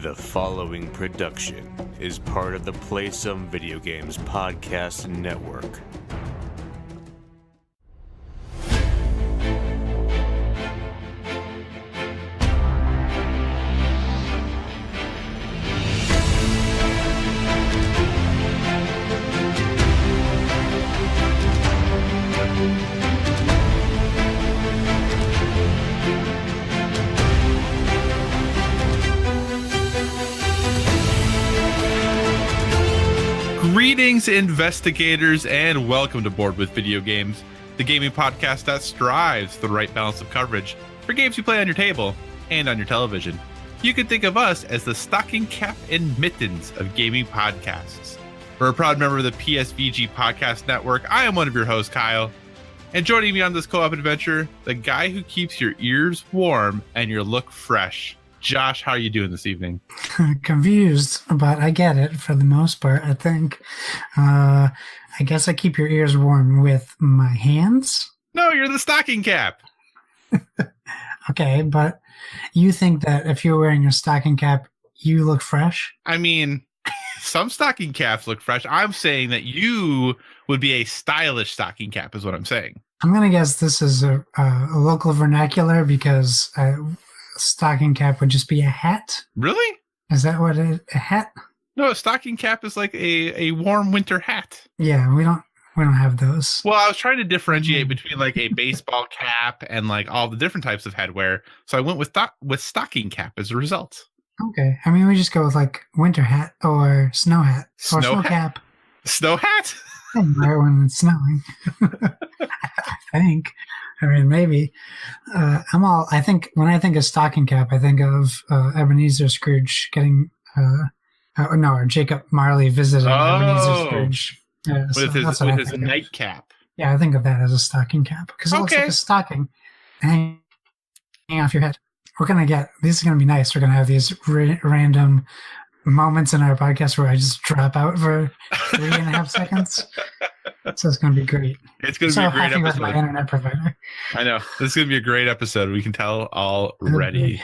The following production is part of the Play Some Video Games podcast network. Greetings, investigators, and welcome to Board with Video Games, the gaming podcast that strives for the right balance of coverage for games you play on your table and on your television. You can think of us as the stocking cap and mittens of gaming podcasts. We're a proud member of the PSVG Podcast Network. I am one of your hosts, Kyle, and joining me on this co-op adventure, the guy who keeps your ears warm and your look fresh. Josh, how are you doing this evening? Confused, but I get it for the most part, I think. I guess I keep your ears warm with my hands? No, you're the stocking cap. Okay, but you think that if you're wearing a stocking cap, you look fresh? I mean, some stocking caps look fresh. I'm saying that you would be a stylish stocking cap is what I'm saying. I'm going to guess this is a local vernacular because stocking cap would just be a hat. Really? Is that what a hat? No, a stocking cap is like a warm winter hat. Yeah, we don't have those. Well, I was trying to differentiate between like a baseball cap and like all the different types of headwear. So I went with stocking cap as a result. Okay. I mean, we just go with like winter hat or snow hat or snow cap. Snow hat? Right when it's snowing. I think. I mean, maybe. I think when I think of stocking cap, I think of Ebenezer Scrooge getting, or Jacob Marley visiting Ebenezer Scrooge. With his nightcap. Yeah, I think of that as a stocking cap because it looks like a stocking hanging off your head. This is going to be nice. We're going to have these random moments in our podcast where I just drop out for 3.5 seconds. So it's going to be great. It's going to be a great episode. With my internet provider. I know. This is going to be a great episode. We can tell already.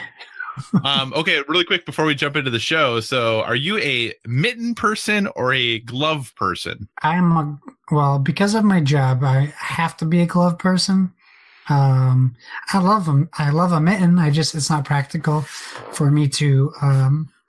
Okay, really quick before we jump into the show. So are you a mitten person or a glove person? Because of my job, I have to be a glove person. I love them. I love a mitten. It's not practical for me to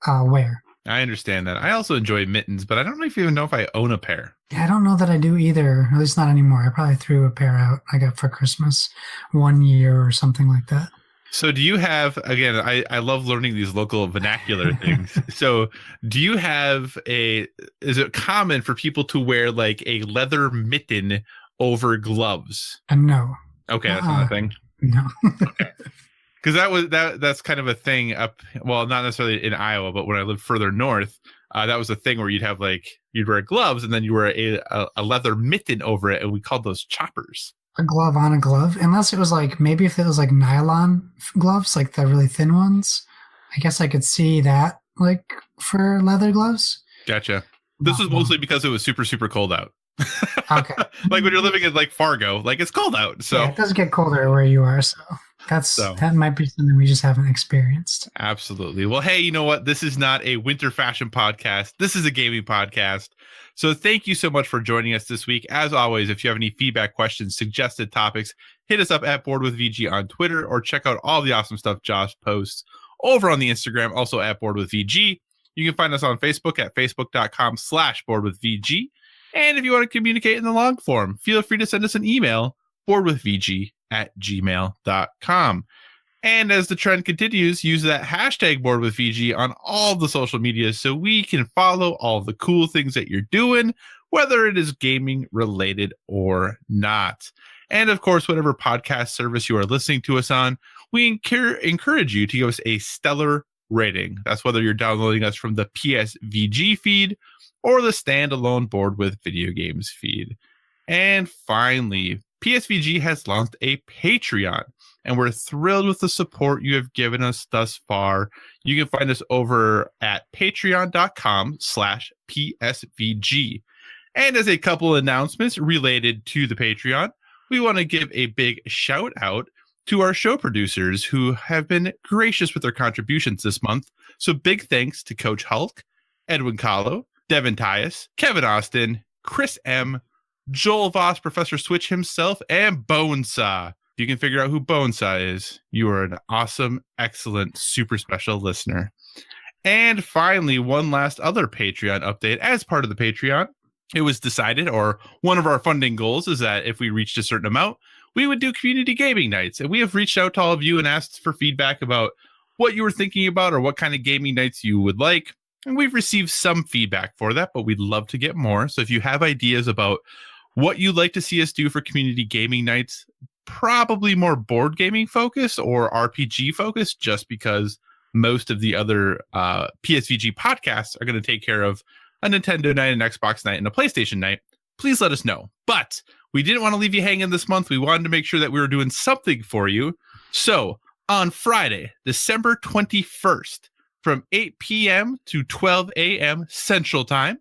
wear. I understand that. I also enjoy mittens, but I don't even know if I own a pair. Yeah, I don't know that I do either. At least not anymore. I probably threw a pair out I got for Christmas 1 year or something like that. So do you have, again, I love learning these local vernacular things. So do you have is it common for people to wear like a leather mitten over gloves? No. Okay, that's not a thing? No. Okay. Because that's kind of a thing not necessarily in Iowa, but when I lived further north, that was a thing where you'd wear gloves and then you wear a leather mitten over it, and we called those choppers. A glove on a glove, unless it was maybe if it was like nylon gloves, like the really thin ones. I guess I could see that like for leather gloves. Gotcha. This was mostly because it was super, super cold out. Okay. Like when you're living in like Fargo, like it's cold out. So yeah, it does get colder where you are, so. That might be something we just haven't experienced. Absolutely. Well, hey, you know what? This is not a winter fashion podcast. This is a gaming podcast. So thank you so much for joining us this week. As always, if you have any feedback, questions, suggested topics, hit us up at Board with VG on Twitter or check out all the awesome stuff Josh posts over on the Instagram, also at Board with VG. You can find us on Facebook at facebook.com/boardwithvg. And if you want to communicate in the long form, feel free to send us an email, boardwithvg@gmail.com. And as the trend continues, use that hashtag boardwithvg on all the social media so we can follow all the cool things that you're doing, whether it is gaming related or not. And of course, whatever podcast service you are listening to us on, we encourage you to give us a stellar rating. That's whether you're downloading us from the PSVG feed or the standalone Board with Video Games feed. And finally, PSVG has launched a Patreon, and we're thrilled with the support you have given us thus far. You can find us over at patreon.com/PSVG. And as a couple announcements related to the Patreon, we want to give a big shout out to our show producers who have been gracious with their contributions this month. So big thanks to Coach Hulk, Edwin Kahlo, Devin Tyus, Kevin Austin, Chris M., Joel Voss, Professor Switch himself, and Bonesaw. If you can figure out who Bonesaw is, you are an awesome, excellent, super special listener. And finally, one last other Patreon update. As part of the Patreon, it was decided, or one of our funding goals is that if we reached a certain amount, we would do community gaming nights. And we have reached out to all of you and asked for feedback about what you were thinking about or what kind of gaming nights you would like. And we've received some feedback for that, but we'd love to get more. So if you have ideas about what you'd like to see us do for community gaming nights, probably more board gaming focused or RPG focused, just because most of the other PSVG podcasts are going to take care of a Nintendo night, an Xbox night, and a PlayStation night, please let us know. But we didn't want to leave you hanging this month. We wanted to make sure that we were doing something for you. So on Friday, December 21st, from 8 p.m. to 12 a.m. Central Time,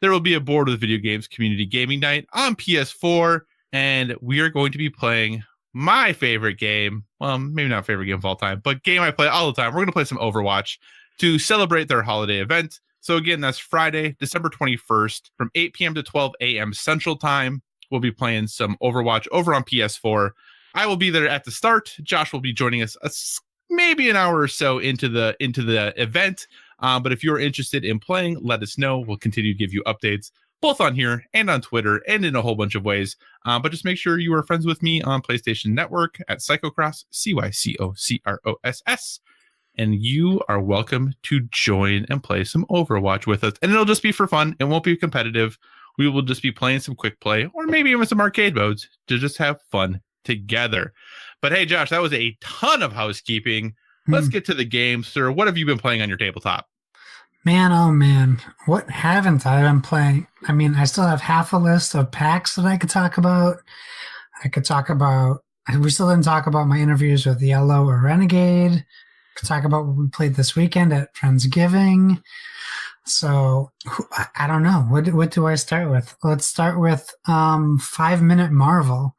there will be a Board with Video Games community gaming night on PS4, and we are going to be playing my favorite game. Well, maybe not favorite game of all time, but game I play all the time. We're going to play some Overwatch to celebrate their holiday event. So again, that's Friday, December 21st from 8 p.m. to 12 a.m. Central Time. We'll be playing some Overwatch over on PS4. I will be there at the start. Josh will be joining us maybe an hour or so into the event. But if you're interested in playing, let us know. We'll continue to give you updates both on here and on Twitter and in a whole bunch of ways. But just make sure you are friends with me on PlayStation Network at Cycocross, CYCOCROSS. And you are welcome to join and play some Overwatch with us. And it'll just be for fun. It won't be competitive. We will just be playing some quick play or maybe even some arcade modes to just have fun together. But hey, Josh, that was a ton of housekeeping. Let's get to the game, sir. What have you been playing on your tabletop? Man, oh man, what haven't I been playing? I mean, I still have half a list of packs that I could talk about. We still didn't talk about my interviews with Yellow or Renegade. Could talk about what we played this weekend at Friendsgiving. So I don't know. What do I start with? Let's start with 5 Minute Marvel.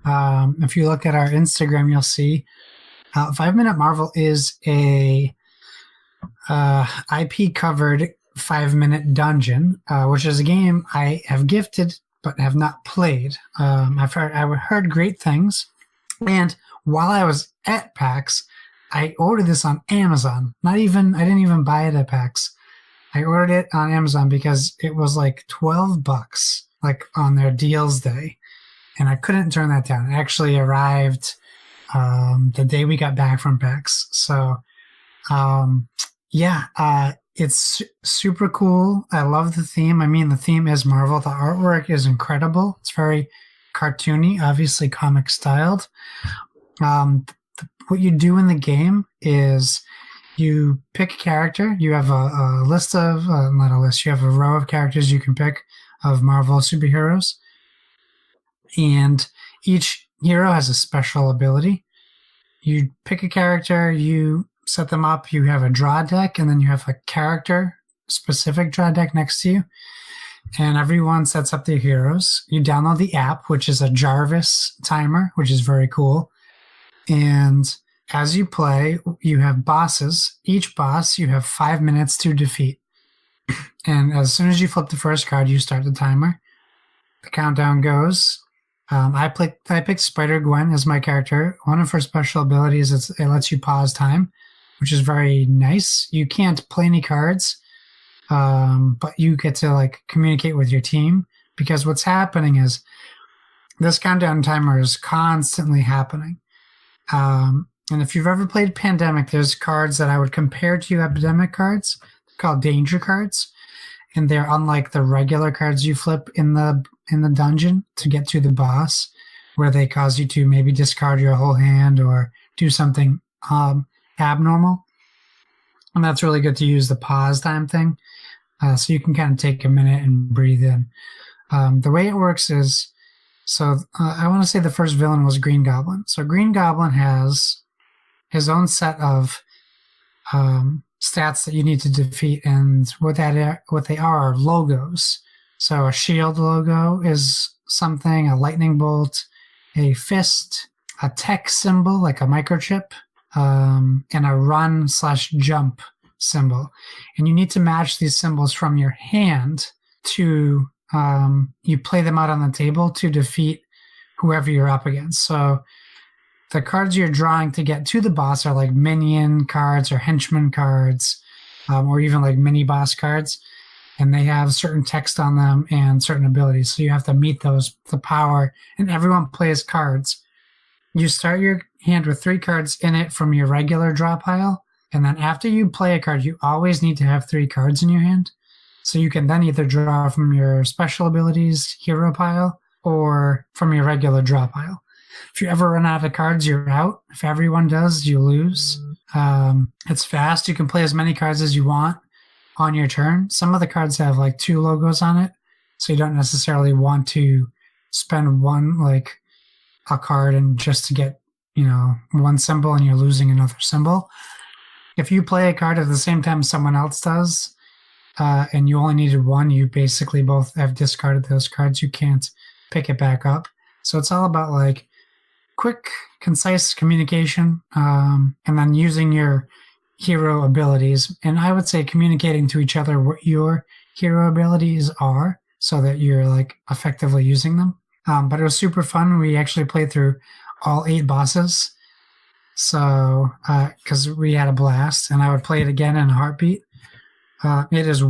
If you look at our Instagram, you'll see 5 Minute Marvel is a IP covered 5-minute dungeon, which is a game I have gifted but have not played. I've heard great things, and while I was at PAX, I ordered this on Amazon. I didn't even buy it at PAX. I ordered it on Amazon because it was like $12, like on their deals day, and I couldn't turn that down. It actually arrived the day we got back from PAX. So, it's super cool. I love the theme. I mean, the theme is Marvel. The artwork is incredible. It's very cartoony, obviously comic styled. What you do in the game is you pick a character. You have a list of, not a list, you have a row of characters you can pick of Marvel superheroes. And each hero has a special ability. You pick a character, you set them up, you have a draw deck, and then you have a character-specific draw deck next to you. And everyone sets up their heroes. You download the app, which is a Jarvis timer, which is very cool. And as you play, you have bosses. Each boss, you have 5 minutes to defeat. And as soon as you flip the first card, you start the timer. The countdown goes. I picked Spider-Gwen as my character. One of her special abilities is it lets you pause time, which is very nice. You can't play any cards, but you get to like communicate with your team, because what's happening is this countdown timer is constantly happening. And if you've ever played Pandemic, there's cards that I would compare to Epidemic cards called danger cards. And they're unlike the regular cards you flip in the dungeon to get to the boss, where they cause you to maybe discard your whole hand or do something abnormal. And that's really good to use the pause time thing. So you can kind of take a minute and breathe in. The way it works is, I want to say the first villain was Green Goblin. So Green Goblin has his own set of stats that you need to defeat, and what they are logos. So a shield logo is something, a lightning bolt, a fist, a tech symbol, like a microchip, and a run/jump symbol. And you need to match these symbols from your hand to, you play them out on the table to defeat whoever you're up against. So the cards you're drawing to get to the boss are like minion cards or henchman cards, or even like mini boss cards. And they have certain text on them and certain abilities. So you have to meet those, the power, and everyone plays cards. You start your hand with 3 cards in it from your regular draw pile. And then after you play a card, you always need to have 3 cards in your hand. So you can then either draw from your special abilities hero pile or from your regular draw pile. If you ever run out of cards, you're out. If everyone does, you lose. It's fast. You can play as many cards as you want on your turn. Some of the cards have like 2 logos on it, so you don't necessarily want to spend one, like a card and just to get, one symbol and you're losing another symbol. If you play a card at the same time someone else does, and you only needed 1, you basically both have discarded those cards. You can't pick it back up. So it's all about like quick, concise communication, and then using your hero abilities. And I would say communicating to each other what your hero abilities are so that you're like effectively using them. But it was super fun. We actually played through all 8 bosses. So, cause we had a blast, and I would play it again in a heartbeat. It is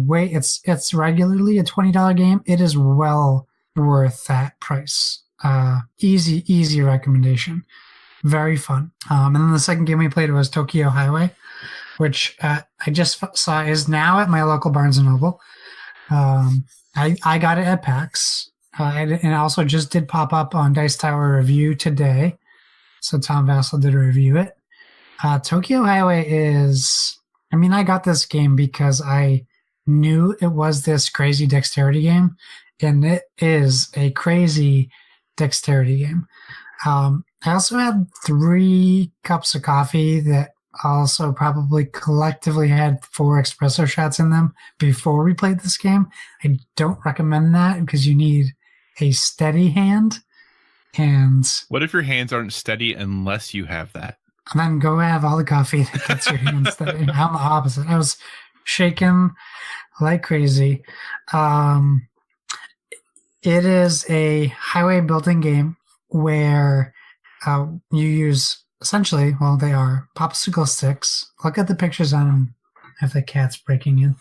it's regularly a $20 game. It is well worth that price. Easy recommendation. Very fun. And then the second game we played was Tokyo Highway, which I just saw is now at my local Barnes & Noble. I got it at PAX. And also just did pop up on Dice Tower Review today. So Tom Vassell did review it. Tokyo Highway is... I got this game because I knew it was this crazy dexterity game. And it is a crazy dexterity game. I also had 3 cups of coffee that also probably collectively had 4 espresso shots in them before we played this game. I don't recommend that because you need a steady hand. And what if your hands aren't steady unless you have that? And then go have all the coffee that gets your hands steady. I'm the opposite. I was shaking like crazy. It is a highway building game where you use essentially, well, they are popsicle sticks. Look at the pictures on them. I have the cats breaking in.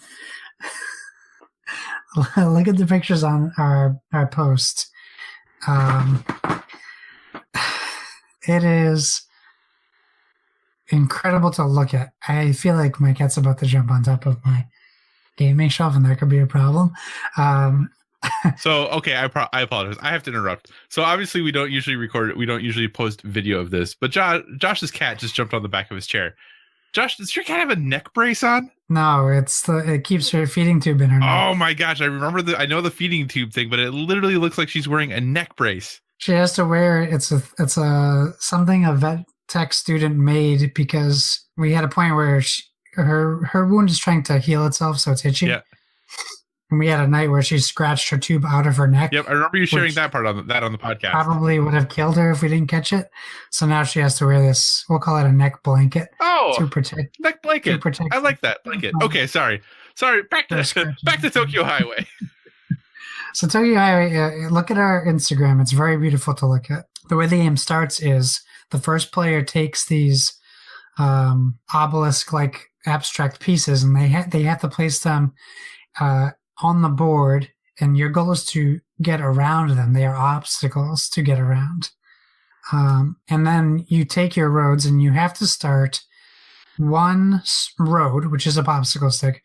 Look at the pictures on our post. It is incredible to look at. I feel like my cat's about to jump on top of my gaming shelf, and that could be a problem. So, okay, I apologize. I have to interrupt. So, obviously, we don't usually record it. We don't usually post video of this. But Josh's cat just jumped on the back of his chair. Josh, does your cat have a neck brace on? No, it keeps her feeding tube in her neck. Oh my gosh, I know the feeding tube thing, but it literally looks like she's wearing a neck brace. She has to wear it. It's something a vet tech student made because we had a point where her wound is trying to heal itself, so it's itchy. Yeah. And we had a night where she scratched her tube out of her neck. Yep, I remember you sharing that part on the podcast. Probably would have killed her if we didn't catch it. So now she has to wear this. We'll call it a neck blanket. Oh, to protect. Neck blanket. I like that blanket. Okay, sorry. Back to Tokyo Highway. So Tokyo Highway. Look at our Instagram. It's very beautiful to look at. The way the game starts is the first player takes these obelisk-like abstract pieces, and they have to place them on the board, and your goal is to get around them. They are obstacles to get around. And then you take your roads, and you have to start one road, which is a popsicle stick,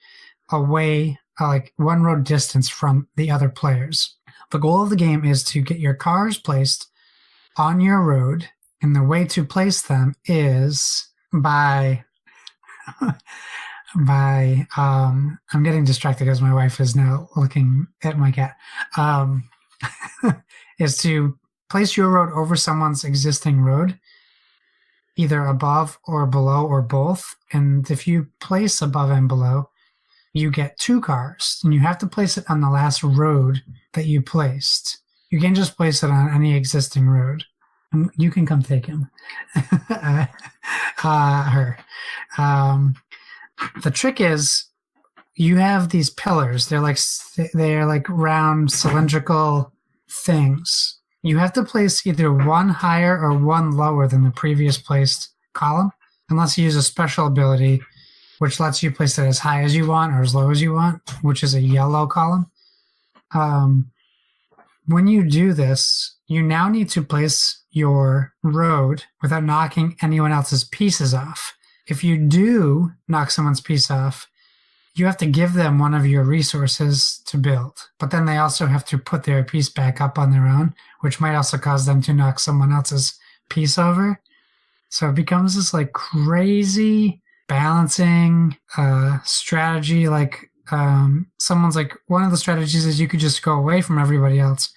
away, like 1 road distance from the other players. The goal of the game is to get your cars placed on your road, and the way to place them is by I'm getting distracted because my wife is now looking at my cat, is to place your road over someone's existing road, either above or below or both. And if you place above and below, you get 2 cars, and you have to place it on the last road that you placed. You can't just place it on any existing road. You can come take him. Her. The trick is you have these pillars. They're like round cylindrical things. You have to place either one higher or one lower than the previous placed column, unless you use a special ability which lets you place it as high as you want or as low as you want, which is a yellow column. When you do this, you now need to place your road without knocking anyone else's pieces off. If you do knock someone's piece off, you have to give them one of your resources to build. But then they also have to put their piece back up on their own, which might also cause them to knock someone else's piece over. So it becomes this like crazy balancing strategy. Like someone's like, one of the strategies is you could just go away from everybody else.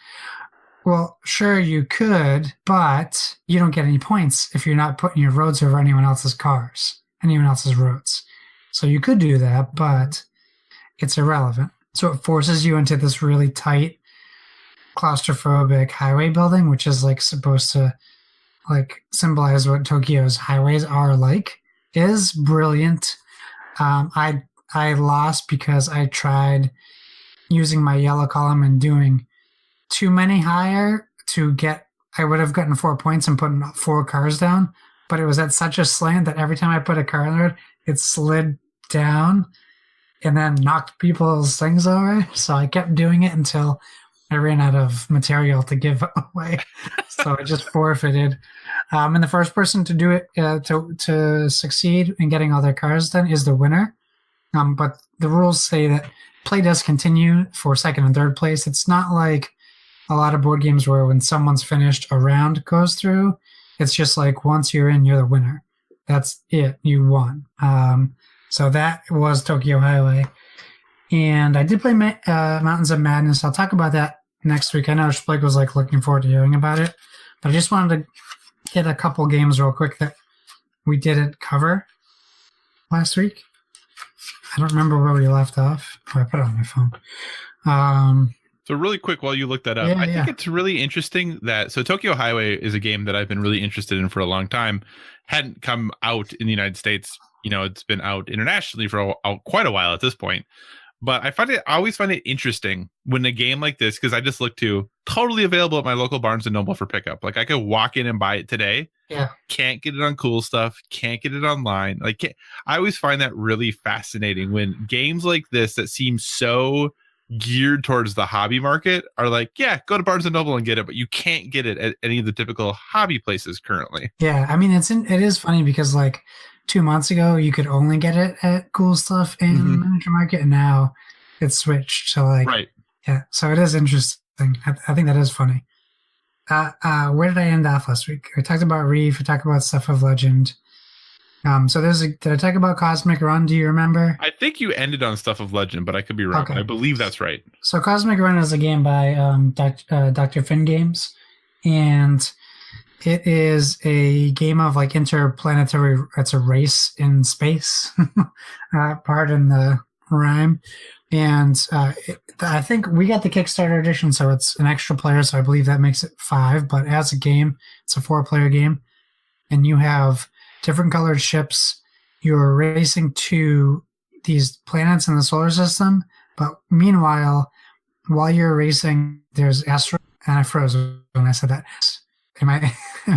Well, sure you could, but you don't get any points if you're not putting your roads over anyone else's cars, anyone else's roads. So you could do that, but it's irrelevant. So it forces you into this really tight, claustrophobic highway building, which is like supposed to like symbolize what Tokyo's highways are like. It is brilliant. I lost because I tried using my yellow column and doing too many higher to get. I would have gotten 4 points and put 4 cars down, but it was at such a slant that every time I put a car in there, it slid down and then knocked people's things over. So I kept doing it until I ran out of material to give away. So I just forfeited. And the first person to do it, to succeed in getting all their cars done is the winner. But the rules say that play does continue for second and third place. It's not like a lot of board games where when someone's finished, a round goes through. It's just like once you're in, you're the winner. That's it. You won. So that was Tokyo Highway. And I did play Mountains of Madness. I'll talk about that next week. I know Blake was like looking forward to hearing about it, but I just wanted to hit a couple games real quick that we didn't cover last week. I don't remember where we left off. Oh, I put it on my phone. So really quick, while you look that up, I think it's really interesting that, so Tokyo Highway is a game that I've been really interested in for a long time. Hadn't come out in the United States. You know, it's been out internationally for quite a while at this point. But I always find it interesting when a game like this, because I just looked to totally available at my local Barnes & Noble for pickup. Like I could walk in and buy it today. Yeah. Can't get it on Cool Stuff. Can't get it online. I always find that really fascinating when games like this that seem so geared towards the hobby market are like, yeah, go to Barnes & Noble and get it, but you can't get it at any of the typical hobby places currently. Yeah, I mean, it is funny because like 2 months ago, you could only get it at Cool Stuff and Miniature Market, and now it's switched. So like, right. Yeah, so it is interesting. I think that is funny. Where did I end off last week? I talked about Reef. I talked about Stuff of Legend. So did I talk about Cosmic Run? Do you remember? I think you ended on Stuff of Legend, but I could be wrong. Okay. I believe that's right. So Cosmic Run is a game by Dr. Finn Games, and it is a game of like interplanetary. It's a race in space. Pardon the rhyme. And I think we got the Kickstarter edition, so it's an extra player. So I believe that makes it 5. But as a game, it's a 4-player game, and you have different colored ships. You're racing to these planets in the solar system, but meanwhile, while you're racing, there's asteroids. And I froze when I said that. Am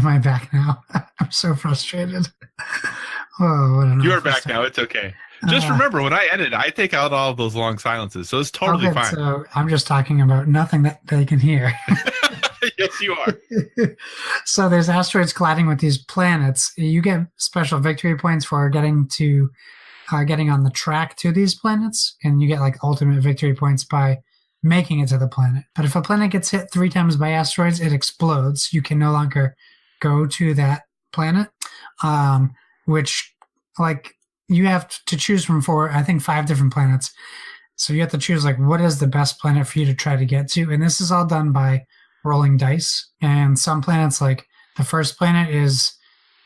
I back now? I'm so frustrated. Oh, what an You are back now. It's okay. Just remember, when I edit, I take out all of those long silences, so it's totally fine. So I'm just talking about nothing that they can hear. Yes, you are. So there's asteroids colliding with these planets. You get special victory points for getting on the track to these planets, and you get like ultimate victory points by making it to the planet. But if a planet gets hit 3 times by asteroids, it explodes. You can no longer go to that planet, which like you have to choose from 5 different planets. So you have to choose like what is the best planet for you to try to get to. And this is all done by rolling dice. And some planets, like the first planet is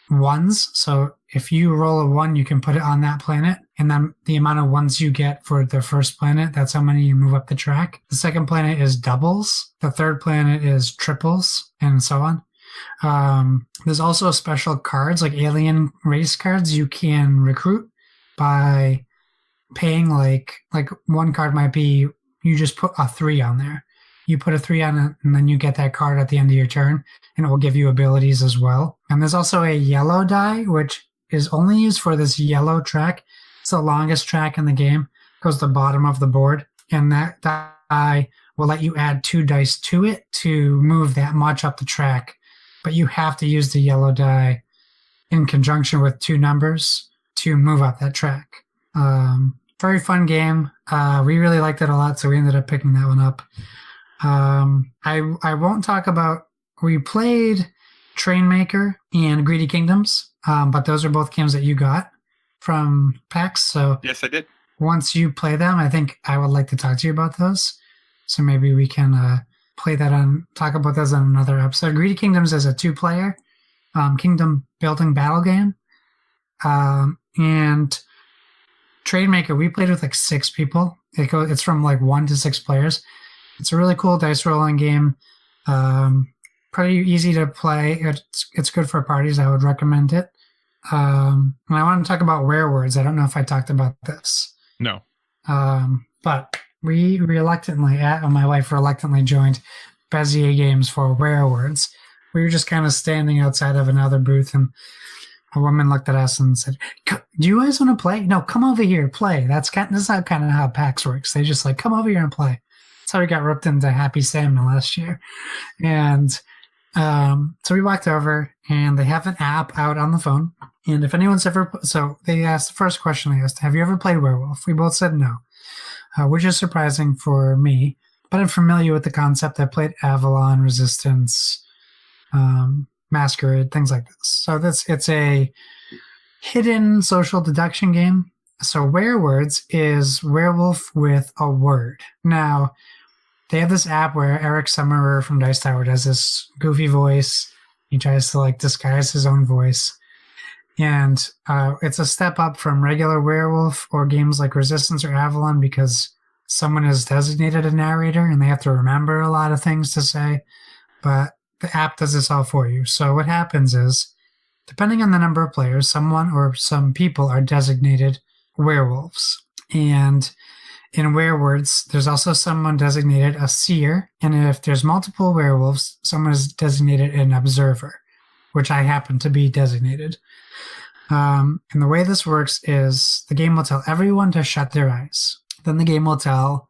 1s. So if you roll a 1, you can put it on that planet. And then the amount of 1s you get for the first planet, that's how many you move up the track. The second planet is doubles. The third planet is triples, and so on. There's also special cards, like alien race cards, you can recruit by paying like one card might be, you just put a 3 on there. You put a 3 on it, and then you get that card at the end of your turn, and it will give you abilities as well. And there's also a yellow die, which is only used for this yellow track. It's the longest track in the game. It goes to the bottom of the board, and that die will let you add 2 dice to it to move that much up the track. But you have to use the yellow die in conjunction with 2 numbers to move up that track. Very fun game. We really liked it a lot, so we ended up picking that one up. I won't talk about, we played Trainmaker and Greedy Kingdoms, but those are both games that you got from PAX. So yes, I did. Once you play them, I think I would like to talk to you about those. So maybe we can talk about those on another episode. Greedy Kingdoms is a 2-player kingdom building battle game. And Trainmaker, we played with like 6 people. It's from like 1 to 6 players. It's a really cool dice rolling game. Pretty easy to play. It's good for parties. I would recommend it. And I want to talk about Werewords. I don't know if I talked about this. No. But we reluctantly, my wife reluctantly joined Bezier Games for Werewords. We were just kind of standing outside of another booth, and a woman looked at us and said, "Do you guys want to play? No, come over here, play." That's not kind of how PAX works. They just like, come over here and play. That's how we got roped into Happy Salmon last year. And so we walked over, and they have an app out on the phone. And if anyone's ever, so they asked, the first question they asked, have you ever played Werewolf? We both said no, which is surprising for me, but I'm familiar with the concept. I played Avalon, Resistance, Masquerade, things like this. So it's a hidden social deduction game. So Werewords is werewolf with a word. Now, they have this app where Eric Summerer from Dice Tower does this goofy voice. He tries to like disguise his own voice. And it's a step up from regular Werewolf or games like Resistance or Avalon, because someone is designated a narrator and they have to remember a lot of things to say. But the app does this all for you. So what happens is, depending on the number of players, someone or some people are designated werewolves. And in Werewords, there's also someone designated a seer. And if there's multiple werewolves, someone is designated an observer, which I happen to be designated. And the way this works is the game will tell everyone to shut their eyes. Then the game will tell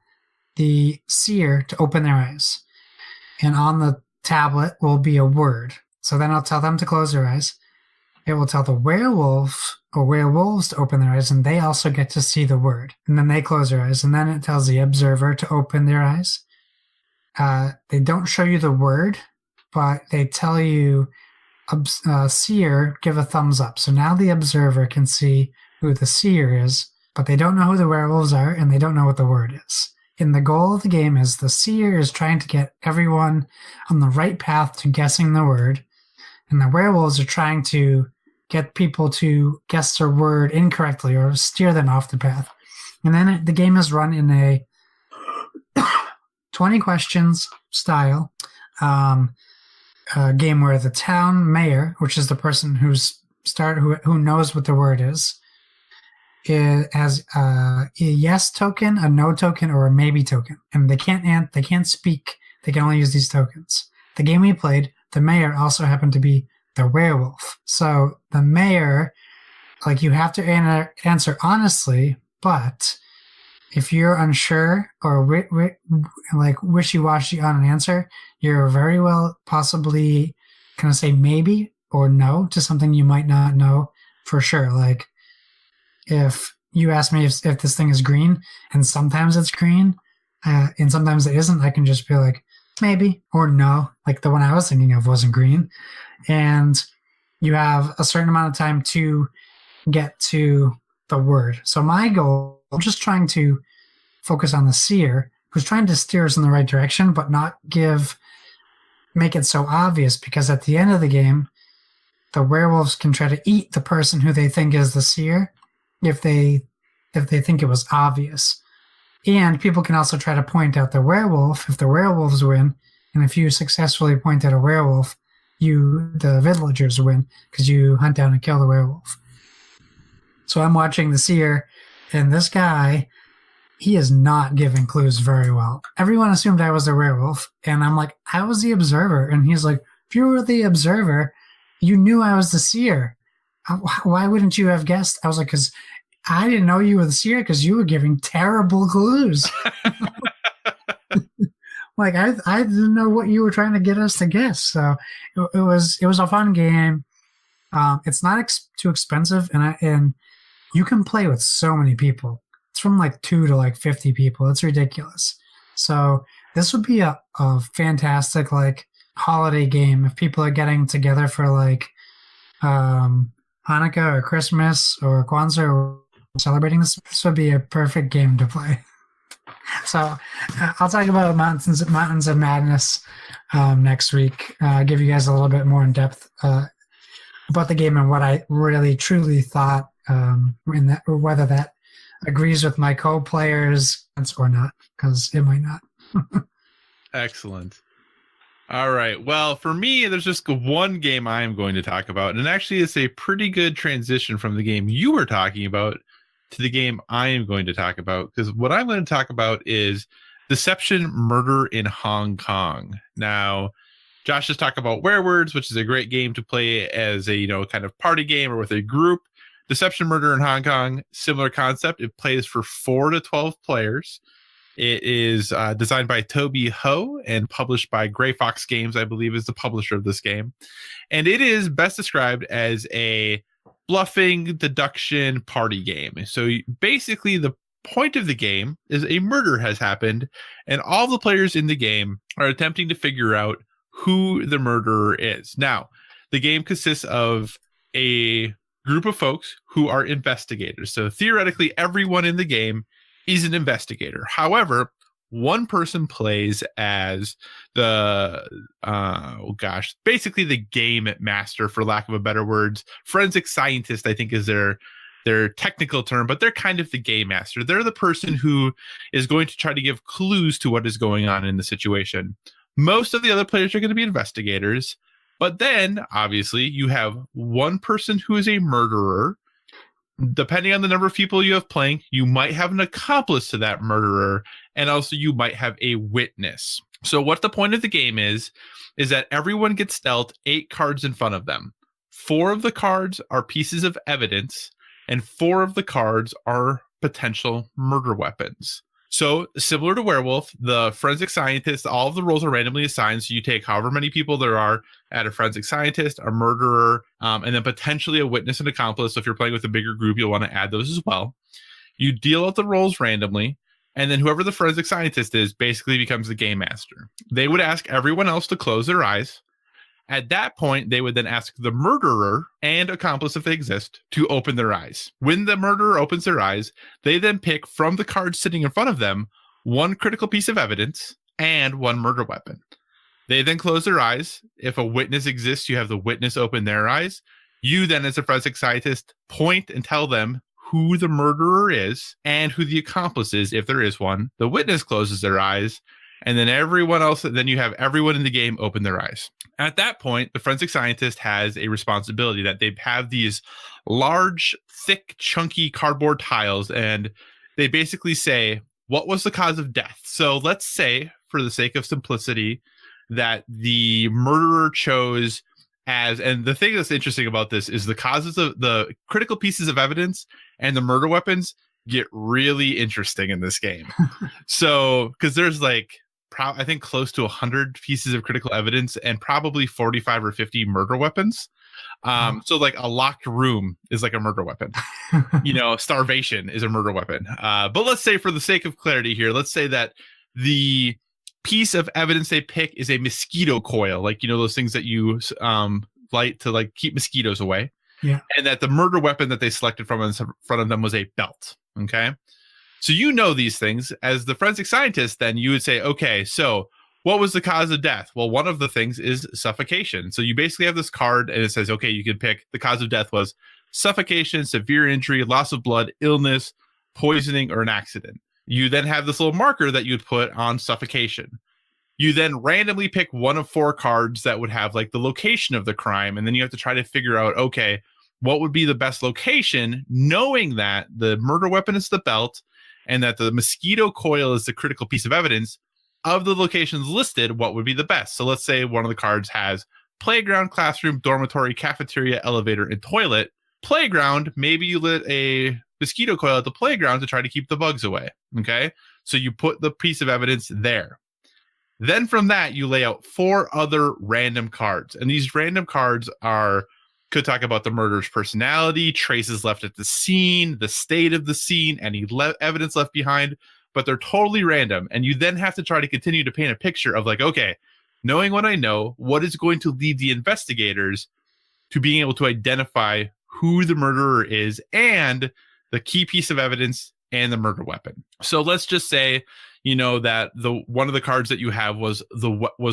the seer to open their eyes. And on the tablet will be a word. So then I'll tell them to close their eyes. It will tell the werewolf or werewolves to open their eyes, and they also get to see the word. And then they close their eyes, and then it tells the observer to open their eyes. They don't show you the word, but they tell you, seer, give a thumbs up. So now the observer can see who the seer is, but they don't know who the werewolves are, and they don't know what the word is. And the goal of the game is the seer is trying to get everyone on the right path to guessing the word, and the werewolves are trying to get people to guess their word incorrectly or steer them off the path. And then the game is run in a 20 questions style game where the town mayor, which is the person who knows what the word is, it has a yes token, a no token, or a maybe token, and they can't speak. They can only use these tokens. The game we played, the mayor also happened to be the werewolf. So the mayor, like, you have to answer honestly, but if you're unsure or like wishy-washy on an answer, you're very well possibly going to say maybe or no to something you might not know for sure. Like, if you ask me if this thing is green, and sometimes it's green, and sometimes it isn't, I can just be like, maybe, or no. Like the one I was thinking of wasn't green. And you have a certain amount of time to get to the word. So my goal, I'm just trying to focus on the seer, who's trying to steer us in the right direction, but not make it so obvious, because at the end of the game, the werewolves can try to eat the person who they think is the seer if they think it was obvious. And people can also try to point out the werewolf if the werewolves win. And if you successfully point out a werewolf, the villagers win because you hunt down and kill the werewolf. So I'm watching the seer, and this guy, he is not giving clues very well. Everyone assumed I was the werewolf, and I'm like, I was the observer. And he's like, if you were the observer, you knew I was the seer. Why wouldn't you have guessed? I was like, because I didn't know you were the seer because you were giving terrible clues. Like, I didn't know what you were trying to get us to guess. So it was a fun game. It's not too expensive, and you can play with so many people. It's from like 2 to like 50 people. It's ridiculous. So this would be a fantastic like holiday game if people are getting together for like Hanukkah or Christmas or Kwanzaa or celebrating this. This would be a perfect game to play. So I'll talk about Mountains of Madness next week. Give you guys a little bit more in depth about the game and what I really truly thought in that, or whether that agrees with my co-players or not, because it might not. Excellent. All right. Well, for me, there's just one game I am going to talk about, and actually it's a pretty good transition from the game you were talking about to the game I am going to talk about, because what I'm going to talk about is Deception Murder in Hong Kong. Now, Josh just talked about Werewords, which is a great game to play as a, kind of party game or with a group. Deception Murder in Hong Kong, similar concept. It plays for 4 to 12 players. It is designed by Toby Ho and published by Gray Fox Games, I believe is the publisher of this game. And it is best described as a bluffing deduction party game. So basically the point of the game is a murder has happened and all the players in the game are attempting to figure out who the murderer is. Now, the game consists of a group of folks who are investigators. So theoretically, everyone in the game is an investigator. However, one person plays as the, basically the game master, for lack of a better words. Forensic scientist, I think, is their technical term, but they're kind of the game master. They're the person who is going to try to give clues to what is going on in the situation. Most of the other players are going to be investigators, but then obviously you have one person who is a murderer. Depending on the number of people you have playing, you might have an accomplice to that murderer, and also you might have a witness. So what the point of the game is that everyone gets dealt 8 cards in front of them. 4 of the cards are pieces of evidence, and 4 of the cards are potential murder weapons. So similar to Werewolf, the forensic scientist, all of the roles are randomly assigned. So you take however many people there are at a forensic scientist, a murderer, and then potentially a witness and accomplice. So if you're playing with a bigger group, you'll want to add those as well. You deal out the roles randomly, and then whoever the forensic scientist is basically becomes the game master. They would ask everyone else to close their eyes. At that point, they would then ask the murderer and accomplice, if they exist, to open their eyes. When the murderer opens their eyes, they then pick from the cards sitting in front of them 1 critical piece of evidence and 1 murder weapon. They then close their eyes. If a witness exists, you have the witness open their eyes. You then, as a forensic scientist, point and tell them who the murderer is and who the accomplice is, if there is one. The witness closes their eyes. And then everyone else, then you have everyone in the game open their eyes. At that point, the forensic scientist has a responsibility that they have these large, thick, chunky cardboard tiles, and they basically say, what was the cause of death? So let's say, for the sake of simplicity, that the murderer chose as, and the thing that's interesting about this is the causes of the critical pieces of evidence and the murder weapons get really interesting in this game. So, because there's like, I think close to 100 pieces of critical evidence and probably 45 or 50 murder weapons. So like a locked room is like a murder weapon. Starvation is a murder weapon. But let's say, for the sake of clarity here, let's say that the piece of evidence they pick is a mosquito coil, like, those things that you light to like keep mosquitoes away. Yeah. And that the murder weapon that they selected from in front of them was a belt. Okay. So these things. As the forensic scientist, then you would say, okay, so what was the cause of death? Well, one of the things is suffocation. So you basically have this card and it says, okay, you can pick the cause of death was suffocation, severe injury, loss of blood, illness, poisoning, or an accident. You then have this little marker that you'd put on suffocation. You then randomly pick one of 4 cards that would have like the location of the crime. And then you have to try to figure out, okay, what would be the best location, knowing that the murder weapon is the belt and that the mosquito coil is the critical piece of evidence. Of the locations listed, what would be the best? So let's say one of the cards has playground, classroom, dormitory, cafeteria, elevator, and toilet. Playground, maybe you lit a mosquito coil at the playground to try to keep the bugs away. Okay, so you put the piece of evidence there. Then from that, you lay out 4 other random cards. And these random cards could talk about the murderer's personality, traces left at the scene, the state of the scene, any evidence left behind, but they're totally random. And you then have to try to continue to paint a picture of like, okay, knowing what I know, what is going to lead the investigators to being able to identify who the murderer is and the key piece of evidence and the murder weapon. So let's just say, that one of the cards that you have was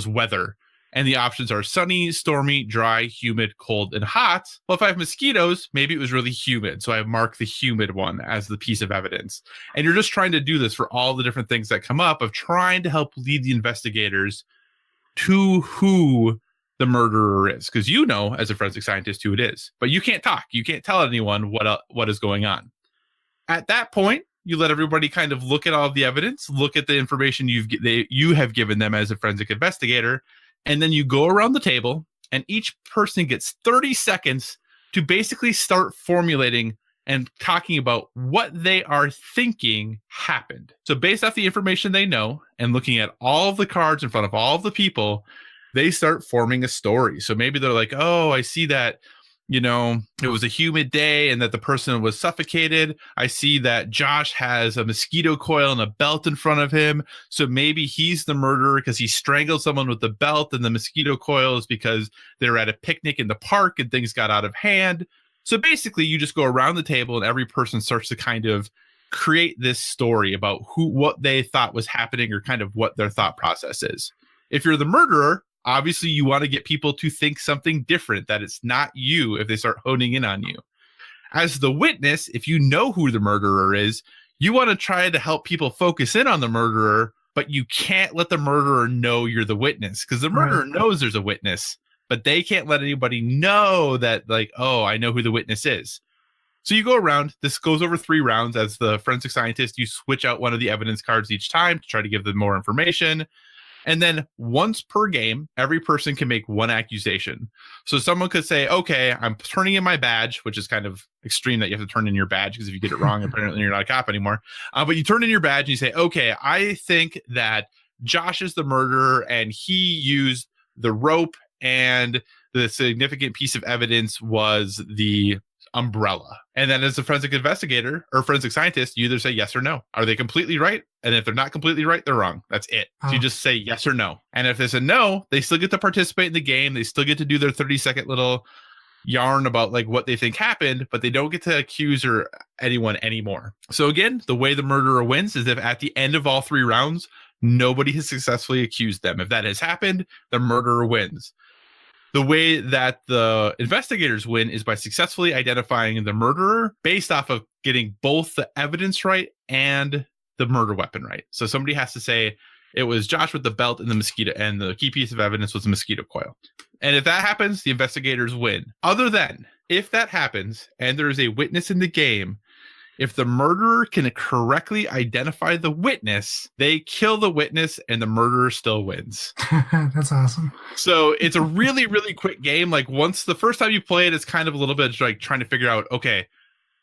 weather. And the options are sunny, stormy, dry, humid, cold, and hot. Well, if I have mosquitoes, maybe it was really humid. So I mark the humid one as the piece of evidence. And you're just trying to do this for all the different things that come up of trying to help lead the investigators to who the murderer is. Because as a forensic scientist, who it is. But you can't talk. You can't tell anyone what is going on. At that point, you let everybody kind of look at all of the evidence, look at the information you have given them as a forensic investigator, and then you go around the table, and each person gets 30 seconds to basically start formulating and talking about what they are thinking happened. So based off the information they know and looking at all of the cards in front of all of the people, they start forming a story. So maybe they're like, oh, I see that, it was a humid day and that the person was suffocated. I see that Josh has a mosquito coil and a belt in front of him. So maybe he's the murderer because he strangled someone with the belt, and the mosquito coil is because they're at a picnic in the park and things got out of hand. So basically you just go around the table and every person starts to kind of create this story about what they thought was happening or kind of what their thought process is. If you're the murderer, obviously, you want to get people to think something different, that it's not you if they start honing in on you. As the witness, if you know who the murderer is, you want to try to help people focus in on the murderer, but you can't let the murderer know you're the witness because the murderer knows there's a witness, but they can't let anybody know that, like, oh, I know who the witness is. So you go around. This goes over 3 rounds. As the forensic scientist, you switch out one of the evidence cards each time to try to give them more information. And then once per game, every person can make 1 accusation. So someone could say, okay, I'm turning in my badge, which is kind of extreme that you have to turn in your badge because if you get it wrong, apparently you're not a cop anymore. But you turn in your badge and you say, okay, I think that Josh is the murderer and he used the rope and the significant piece of evidence was the umbrella. And then as a forensic investigator or forensic scientist, you either say yes or no. Are they completely right? And if they're not completely right, they're wrong. That's it. So you just say yes or no. And if they say no, they still get to participate in the game. They still get to do their 30-second little yarn about like what they think happened, but they don't get to accuse or anyone anymore. So again, the way the murderer wins is if at the end of all 3 rounds, nobody has successfully accused them. If that has happened, the murderer wins. The way that the investigators win is by successfully identifying the murderer based off of getting both the evidence right and the murder weapon right. So somebody has to say it was Josh with the belt and the mosquito, and the key piece of evidence was the mosquito coil. And if that happens, the investigators win. Other than if that happens and there is a witness in the game, if the murderer can correctly identify the witness, they kill the witness and the murderer still wins. That's awesome. So it's a really, really quick game. Like once the first time you play it, it's kind of a little bit like trying to figure out, okay,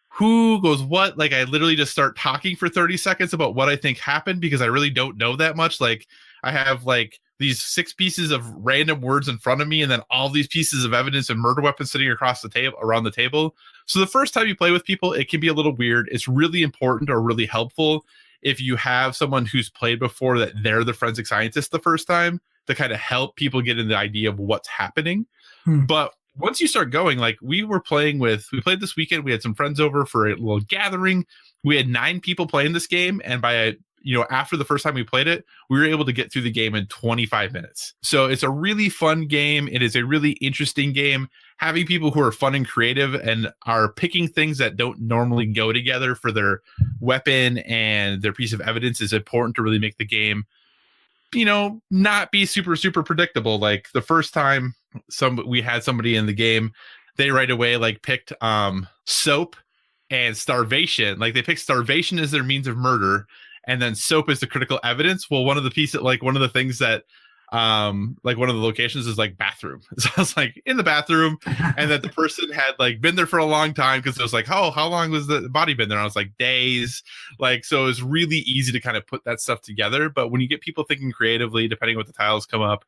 who goes what? Like I literally just start talking for 30 seconds about what I think happened because I really don't know that much. Like I have like these 6 pieces of random words in front of me and then all these pieces of evidence and murder weapons sitting across the table, around the table. So the first time you play with people, it can be a little weird. It's really important or really helpful if you have someone who's played before that they're the forensic scientist the first time to kind of help people get in the idea of what's happening. But once you start going, like we played this weekend, we had some friends over for a little gathering. We had 9 people playing this game. And by after the first time we played it, we were able to get through the game in 25 minutes. So it's a really fun game. It is a really interesting game. Having people who are fun and creative and are picking things that don't normally go together for their weapon and their piece of evidence is important to really make the game not be super predictable. Like the first time we had somebody in the game, they right away like picked soap and starvation. Like they picked starvation as their means of murder, and then soap is the critical evidence. Well, one of the things that like one of the locations is like bathroom. So I was like in the bathroom, and that the person had like been there for a long time, because it was like, oh, how long was the body been there? And I was like, days. Like, so it was really easy to kind of put that stuff together. But when you get people thinking creatively, depending on what the tiles come up,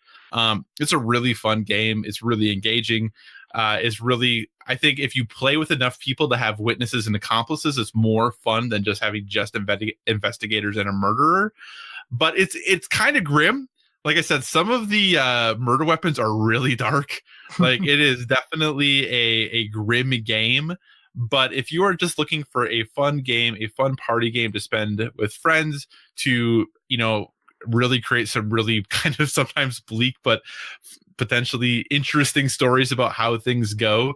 it's a really fun game. It's really engaging. It's really, I think if you play with enough people to have witnesses and accomplices, it's more fun than just having just investigators and a murderer. But it's kind of grim. Like I said, some of the murder weapons are really dark. Like it is definitely a grim game. But if you are just looking for a fun game, a fun party game to spend with friends, to, really create some really kind of sometimes bleak but potentially interesting stories about how things go,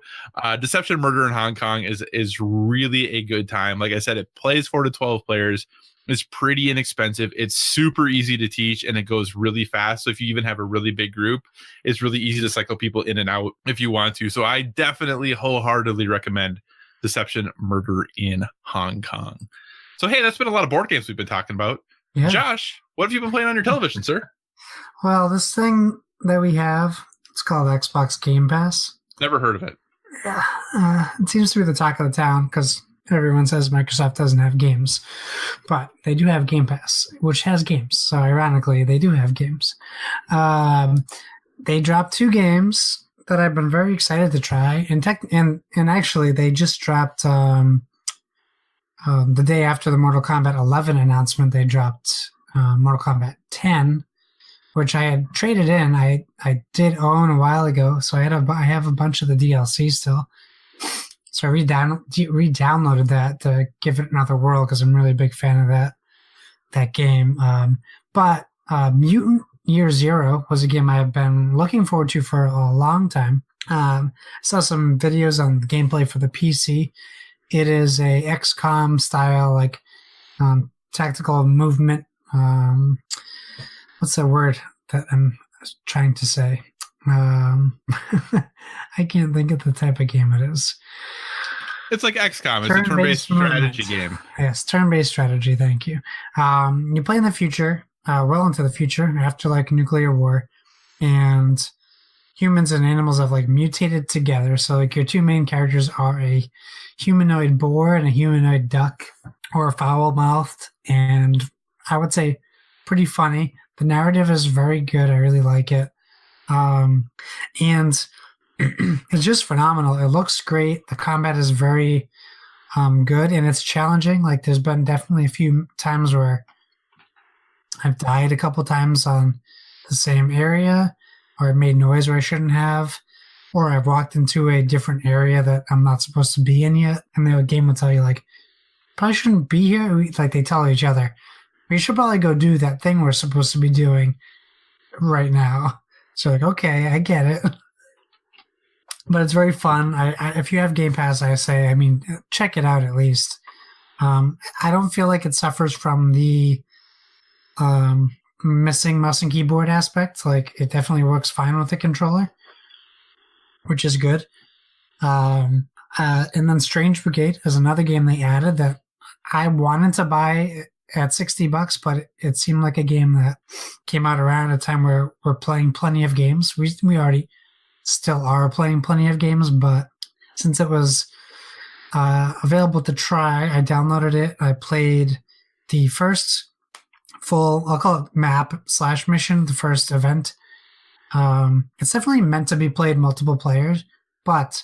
Deception Murder in Hong Kong is really a good time. Like I said, it plays 4 to 12 players. It's pretty inexpensive. It's super easy to teach, and it goes really fast. So if you even have a really big group, it's really easy to cycle people in and out if you want to. So I definitely wholeheartedly recommend Deception Murder in Hong Kong. So, hey, that's been a lot of board games we've been talking about. Yeah. Josh, what have you been playing on your television, sir? Well, this thing that we have, it's called Xbox Game Pass. Never heard of it. Yeah, it seems to be the talk of the town because everyone says Microsoft doesn't have games, but they do have Game Pass, which has games. So ironically, they do have games. They dropped 2 games that I've been very excited to try, and actually they just dropped the day after the Mortal Kombat 11 announcement. They dropped Mortal Kombat 10, which I had traded in. I did own a while ago, so I have a bunch of the DLC still. So I re-downloaded that to give it another whirl because I'm really a big fan of that game. But Mutant Year Zero was a game I have been looking forward to for a long time. Saw some videos on the gameplay for the PC. It is a XCOM style, like tactical movement. What's the word that I'm trying to say? I can't think of the type of game it is. It's like XCOM. It's a turn-based strategy game. Yes, turn-based strategy. Thank you. You play in the future, well into the future, after like a nuclear war, and humans and animals have like mutated together. So like your 2 main characters are a humanoid boar and a humanoid duck, or foul-mouthed, and I would say pretty funny. The narrative is very good. I really like it. And it's just phenomenal. It looks great. The combat is very good, and it's challenging. Like there's been definitely a few times where I've died a couple times on the same area, or I made noise where I shouldn't have, or I've walked into a different area that I'm not supposed to be in yet, and the game will tell you like, probably shouldn't be here. Like they tell each other, we should probably go do that thing we're supposed to be doing right now. So like, okay, I get it. But it's very fun. If you have Game Pass, I say, check it out at least. I don't feel like it suffers from the missing mouse and keyboard aspect. Like it definitely works fine with the controller, which is good. And then Strange Brigade is another game they added that I wanted to buy at $60, but it seemed like a game that came out around a time where we're playing plenty of games. We already still are playing plenty of games, but since it was available to try, I downloaded it. I played the first full, I'll call it map/mission, the first event. It's definitely meant to be played multiple players, but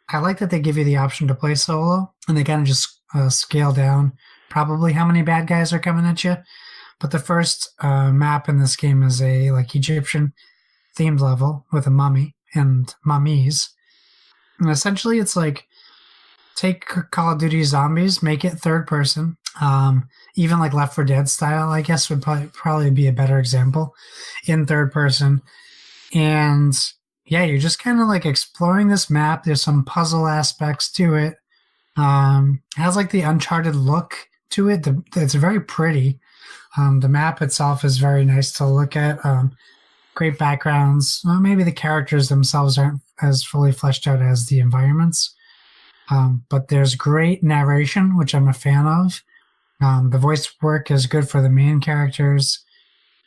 I like that they give you the option to play solo, and they kind of just scale down probably how many bad guys are coming at you. But the first map in this game is a like Egyptian themed level with a mummy and mummies. And essentially it's like take Call of Duty Zombies, make it third person. Even like Left 4 Dead style, I guess, would probably be a better example in third person. And yeah, you're just kind of like exploring this map. There's some puzzle aspects to it. It has like the Uncharted look to it. It's very pretty. The map itself is very nice to look at. Great backgrounds. Well, maybe the characters themselves aren't as fully fleshed out as the environments. But there's great narration, which I'm a fan of. The voice work is good for the main characters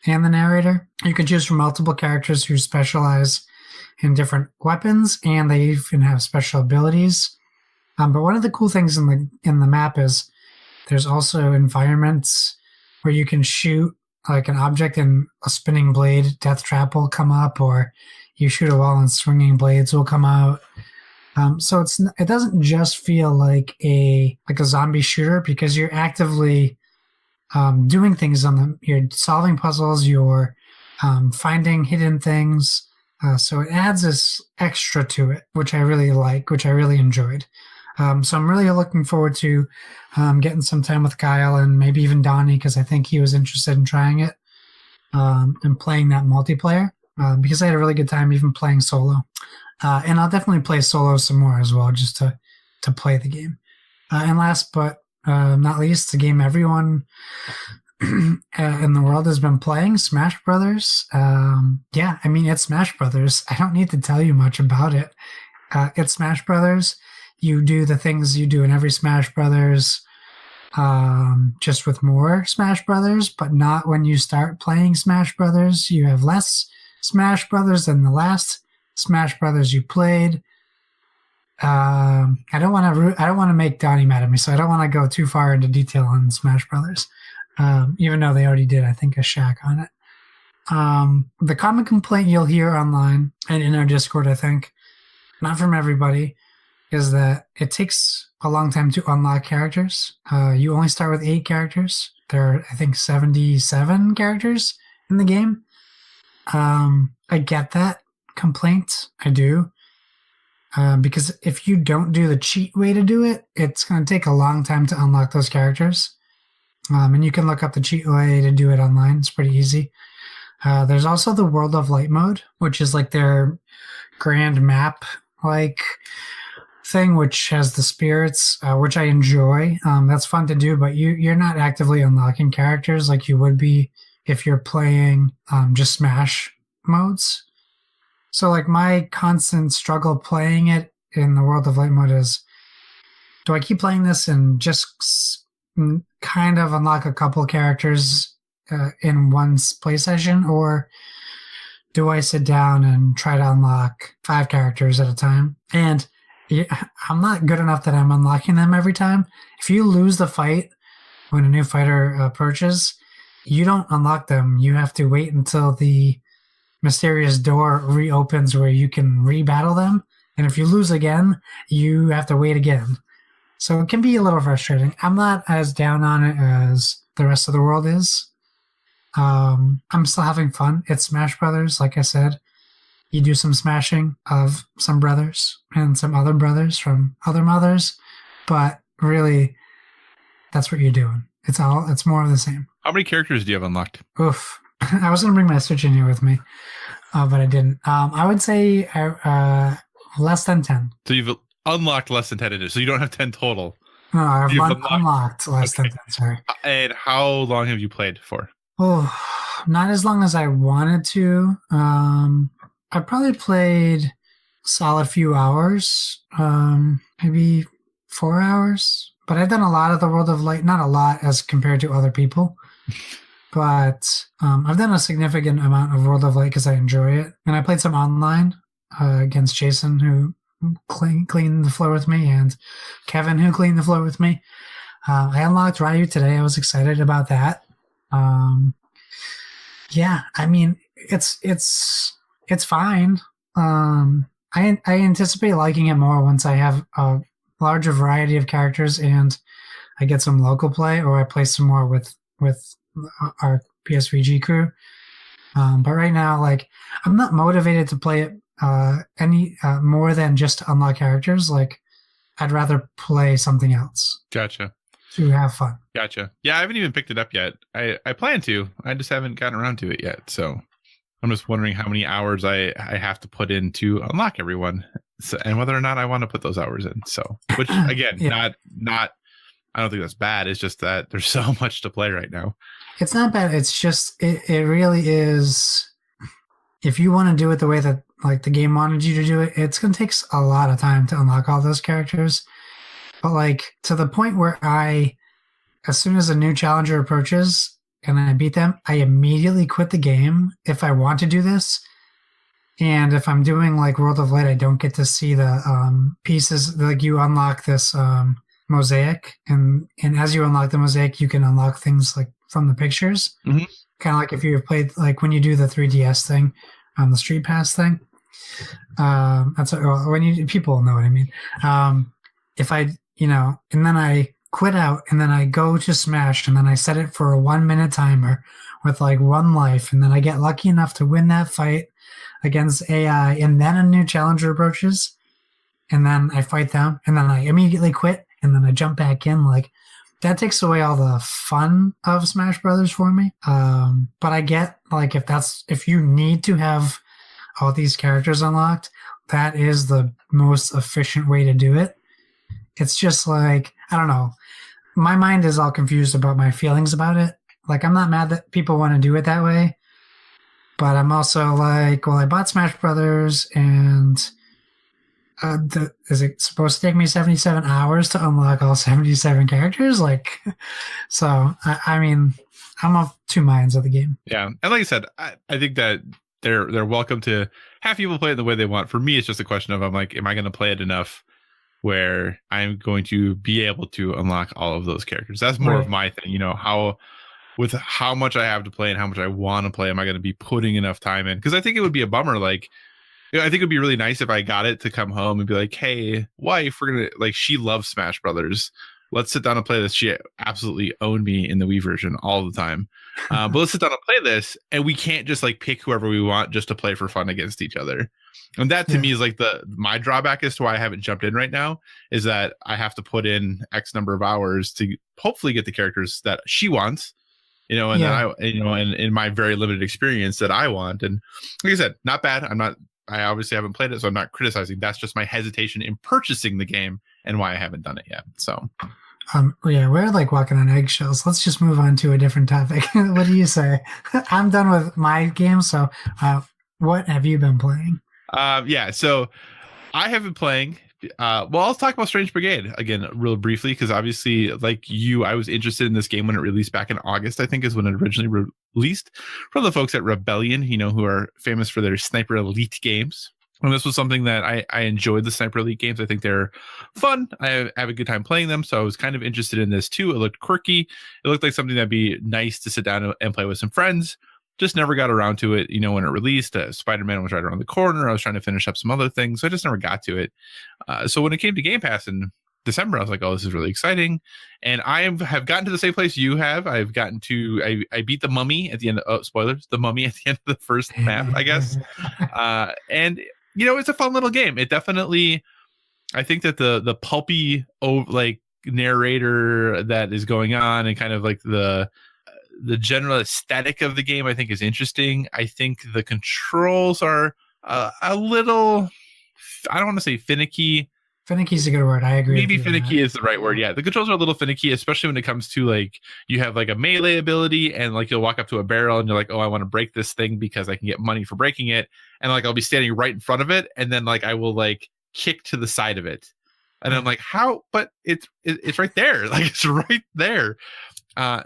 and the narrator. You can choose from multiple characters who specialize in different weapons, and they even have special abilities. But one of the cool things in the map is there's also environments where you can shoot like an object and a spinning blade death trap will come up, or you shoot a wall and swinging blades will come out. So it doesn't just feel like a zombie shooter, because you're actively doing things you're solving puzzles, you're finding hidden things. So it adds this extra to it, which I really like, which I really enjoyed. So I'm really looking forward to getting some time with Kyle and maybe even Donnie, because I think he was interested in trying it and playing that multiplayer, because I had a really good time even playing solo. And I'll definitely play solo some more as well, just to play the game. And last but not least, the game everyone in the world has been playing, Smash Brothers. Yeah, I mean, it's Smash Brothers. I don't need to tell you much about it. It's Smash Brothers. You do the things you do in every Smash Brothers, just with more Smash Brothers, but not when you start playing Smash Brothers. You have less Smash Brothers than the last Smash Brothers you played. I don't want to make Donnie mad at me, so I don't want to go too far into detail on Smash Brothers, even though they already did, I think, a shack on it. The common complaint you'll hear online and in our Discord, I think, not from everybody, is that it takes a long time to unlock characters. You only start with 8 characters. There are, I think, 77 characters in the game. I get that complaint. I do. Because if you don't do the cheat way to do it, it's going to take a long time to unlock those characters. And you can look up the cheat way to do it online. It's pretty easy. There's also the World of Light mode, which is like their grand map thing, which has the spirits, which I enjoy. That's fun to do, but you're not actively unlocking characters like you would be if you're playing just Smash modes. So like my constant struggle playing it in the World of Light mode is, do I keep playing this and just kind of unlock a couple characters in one play session, or do I sit down and try to unlock 5 characters at a time? And I'm not good enough that I'm unlocking them every time. If you lose the fight when a new fighter approaches, you don't unlock them. You have to wait until the mysterious door reopens where you can rebattle them. And if you lose again, you have to wait again. So it can be a little frustrating. I'm not as down on it as the rest of the world is. I'm still having fun. It's Smash Brothers, like I said. You do some smashing of some brothers and some other brothers from other mothers, but really, that's what you're doing. It's more of the same. How many characters do you have unlocked? Oof. I was going to bring my Switch in here with me, but I didn't. I would say less than 10. So you've unlocked less than 10 so you don't have 10 total. No, I've unlocked less than 10, sorry. And how long have you played for? Oh, not as long as I wanted to. I probably played a solid few hours, maybe 4 hours. But I've done a lot of the World of Light, not a lot as compared to other people. But I've done a significant amount of World of Light because I enjoy it. And I played some online against Jason, who cleaned the floor with me, and Kevin, who cleaned the floor with me. I unlocked Ryu today. I was excited about that. Yeah, I mean, it's fine. I anticipate liking it more once I have a larger variety of characters and I get some local play, or I play some more with our PSVG crew. But right now, like, I'm not motivated to play it any more than just to unlock characters. Like, I'd rather play something else. Gotcha. To have fun. Gotcha. Yeah, I haven't even picked it up yet. I plan to. I just haven't gotten around to it yet. So I'm just wondering how many hours I have to put in to unlock everyone, and whether or not I want to put those hours in. So, which again, not I don't think that's bad. It's just that there's so much to play right now. It's not bad. It's just it really is. If you want to do it the way that like the game wanted you to do it, it's going to take a lot of time to unlock all those characters. But like to the point where as soon as a new challenger approaches and I beat them, I immediately quit the game if I want to do this. And if I'm doing like World of Light, I don't get to see the pieces. Like you unlock this mosaic, and as you unlock the mosaic, you can unlock things like from the pictures. Mm-hmm. Kind of like if you've played like when you do the 3DS thing on the Street Pass thing. That's when people know what I mean. If I, and then I quit out and then I go to Smash and then I set it for a 1 minute timer with like 1 life, and then I get lucky enough to win that fight against AI, and then a new challenger approaches, and then I fight them, and then I immediately quit, and then I jump back in. Like that takes away all the fun of Smash Brothers for me. But I get like if you need to have all these characters unlocked, that is the most efficient way to do it. It's just like, I don't know. My mind is all confused about my feelings about it. Like I'm not mad that people want to do it that way. But I'm also like, well, I bought Smash Brothers, and is it supposed to take me 77 hours to unlock all 77 characters? Like, so, I mean, I'm of two minds of the game. Yeah. And like I said, I think that they're welcome to have people play it the way they want. For me, it's just a question of, I'm like, am I going to play it enough where I'm going to be able to unlock all of those characters? That's more of my thing, with how much I have to play and how much I want to play, am I going to be putting enough time in? Because I think it would be a bummer. Like, I think it'd be really nice if I got it to come home and be like, hey, wife, we're going to, like, she loves Smash Brothers. Let's sit down and play this. She absolutely owned me in the Wii version all the time. But let's sit down and play this. And we can't just like pick whoever we want just to play for fun against each other. And that to me is like my drawback as to why I haven't jumped in right now, is that I have to put in X number of hours to hopefully get the characters that she wants. And then and in my very limited experience that I want. And like I said, not bad. I obviously haven't played it, so I'm not criticizing. That's just my hesitation in purchasing the game and why I haven't done it yet. So, we're like walking on eggshells. Let's just move on to a different topic. What do you say? I'm done with my game. So, what have you been playing? So I have been playing. I'll talk about Strange Brigade again real briefly, because obviously, like you, I was interested in this game when it released back in August, I think is when it originally released, from the folks at Rebellion, who are famous for their Sniper Elite games. And this was something that I enjoyed, the Sniper Elite games. I think they're fun. I have a good time playing them. So I was kind of interested in this too. It looked quirky. It looked like something that'd be nice to sit down and play with some friends. Just never got around to it, when it released. Spider-Man was right around the corner. I was trying to finish up some other things, so I just never got to it. So when it came to Game Pass in December, I was like, oh, this is really exciting. And I have gotten to the same place you have. I've gotten to, I beat the mummy at the end of, spoilers, the mummy at the end of the first map, I guess. And, it's a fun little game. It definitely, I think that the pulpy, like, narrator that is going on, and kind of like the general aesthetic of the game, I think is interesting. I think the controls are a little, I don't want to say finicky. Finicky is a good word. I agree. Maybe finicky is the right word. Yeah. The controls are a little finicky, especially when it comes to like, you have like a melee ability, and like you'll walk up to a barrel and you're like, oh, I want to break this thing because I can get money for breaking it. And like, I'll be standing right in front of it. And then like, I will like kick to the side of it. And I'm like, how? But it's right there. Like, it's right there.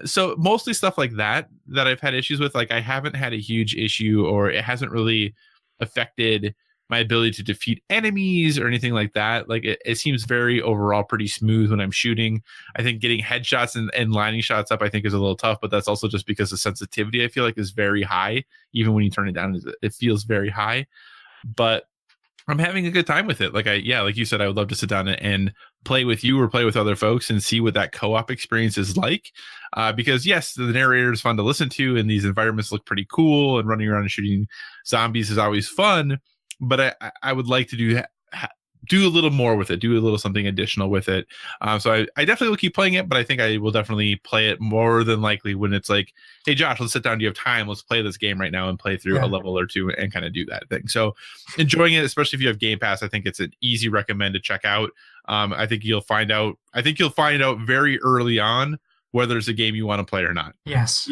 So mostly stuff like that I've had issues with. Like, I haven't had a huge issue, or it hasn't really affected my ability to defeat enemies or anything like that. Like, it seems very overall pretty smooth when I'm shooting. I think getting headshots and lining shots up, I think, is a little tough, but that's also just because the sensitivity, I feel like, is very high. Even when you turn it down, it feels very high. But I'm having a good time with it. Like you said, I would love to sit down and play with you or play with other folks and see what that co-op experience is like. Because yes, the narrator is fun to listen to, and these environments look pretty cool, and running around and shooting zombies is always fun. But I would like to do a little more with it, do a little something additional with it. So I definitely will keep playing it, but I think I will definitely play it more than likely when it's like, hey, Josh, let's sit down. Do you have time? Let's play this game right now and play through a level or two and kind of do that thing. So enjoying it, especially if you have Game Pass, I think it's an easy recommend to check out. I think you'll find out very early on whether it's a game you want to play or not. Yes.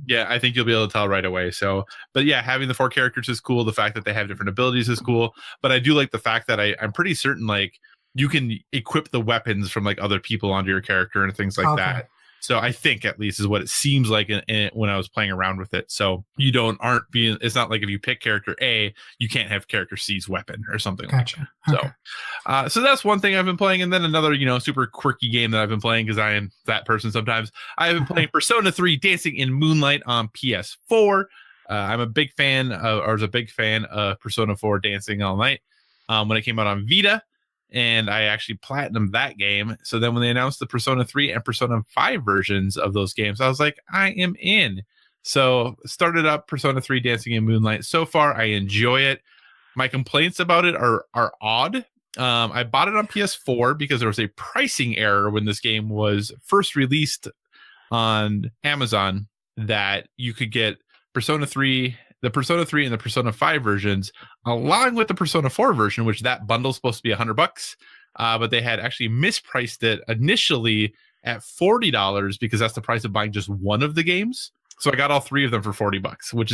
Yeah, I think you'll be able to tell right away. So, but yeah, having the 4 characters is cool. The fact that they have different abilities is cool. But I do like the fact that I'm pretty certain like you can equip the weapons from like other people onto your character and things like that. So I think at least is what it seems like when I was playing around with it. So you it's not like if you pick character A, you can't have character C's weapon or something like that. Okay. So that's one thing I've been playing. And then another, super quirky game that I've been playing because I am that person sometimes. I have been playing Persona 3 Dancing in Moonlight on PS4. I'm a big fan was a big fan of Persona 4 Dancing All Night when it came out on Vita. And I actually platinumed that game. So then when they announced the Persona 3 and Persona 5 versions of those games, I was like, I am in. So started up Persona 3 Dancing in Moonlight. So far, I enjoy it. My complaints about it are odd. I bought it on PS4 because there was a pricing error when this game was first released on Amazon that you could get Persona 3 and the Persona 5 versions, along with the Persona 4 version, which that bundle is supposed to be $100, but they had actually mispriced it initially at $40 because that's the price of buying just one of the games. So I got all 3 of them for $40, which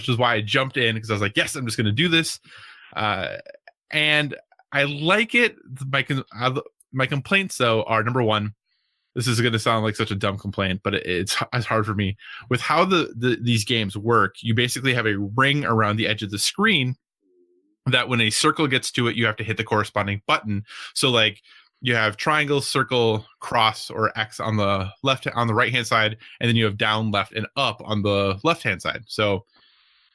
is why I jumped in because I was like, yes, I'm just going to do this, and I like it. My complaints though are, number one, this is going to sound like such a dumb complaint, but it's hard for me with how these games work. You basically have a ring around the edge of the screen that when a circle gets to it, you have to hit the corresponding button. So like you have triangle, circle, cross, or X on the right hand side, and then you have down, left, and up on the left hand side. So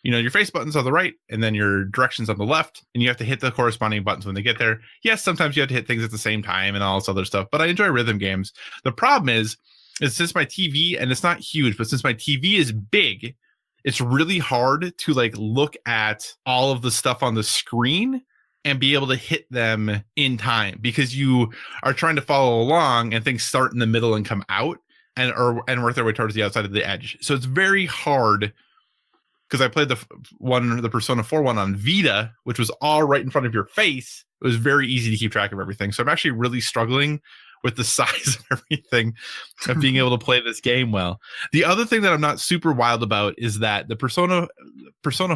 your face buttons on the right and then your directions on the left, and you have to hit the corresponding buttons when they get there. Yes, sometimes you have to hit things at the same time and all this other stuff, but I enjoy rhythm games. The problem is since my TV, and it's not huge, but since my TV is big, it's really hard to like look at all of the stuff on the screen and be able to hit them in time because you are trying to follow along and things start in the middle and come out and work their way towards the outside of the edge. So it's very hard. Because I played the Persona 4 one on Vita, which was all right in front of your face. It was very easy to keep track of everything. So I'm actually really struggling with the size of everything of being able to play this game well. The other thing that I'm not super wild about is that the Persona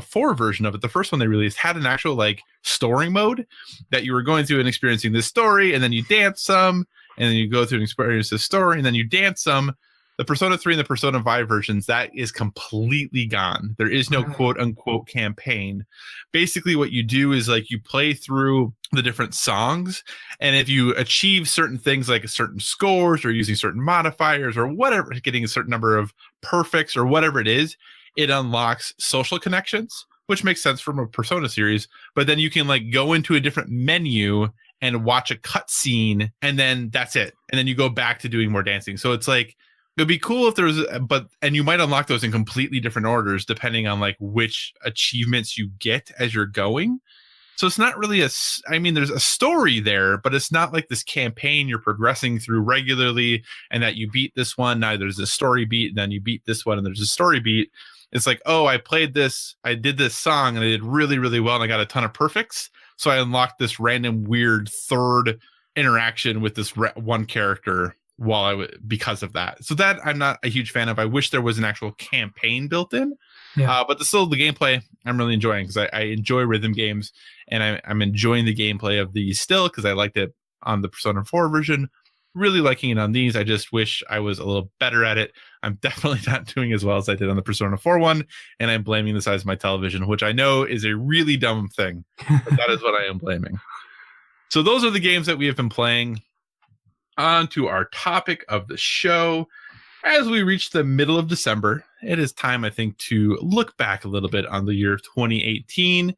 4 version of it, the first one they released, had an actual like story mode that you were going through and experiencing this story, and then you dance some, and then you go through and experience this story, and then you dance some. The Persona 3 and the Persona 5 versions, that is completely gone. There is no quote unquote campaign. Basically, what you do is like you play through the different songs, and if you achieve certain things like certain scores or using certain modifiers or whatever, getting a certain number of perfects or whatever it is, it unlocks social connections, which makes sense from a Persona series. But then you can like go into a different menu and watch a cutscene, and then that's it. And then you go back to doing more dancing. So it's like, it'd be cool if there was, and you might unlock those in completely different orders depending on like which achievements you get as you're going. So it's not really there's a story there, but it's not like this campaign you're progressing through regularly and that you beat this one. Now there's a story beat, and then you beat this one and there's a story beat. It's like, oh, I did this song and I did really, really well and I got a ton of perfects. So I unlocked this random weird third interaction with this one character because of that. So that I'm not a huge fan of. I wish there was an actual campaign built in. Yeah. But still, the gameplay I'm really enjoying because I enjoy rhythm games, and I'm enjoying the gameplay of these still because I liked it on the Persona 4 version. Really liking it on these. I just wish I was a little better at it. I'm definitely not doing as well as I did on the Persona 4 one, and I'm blaming the size of my television, which I know is a really dumb thing, but that is what I am blaming. So those are the games that we have been playing. On to our topic of the show. As we reach the middle of December, it is time, I think, to look back a little bit on the year of 2018.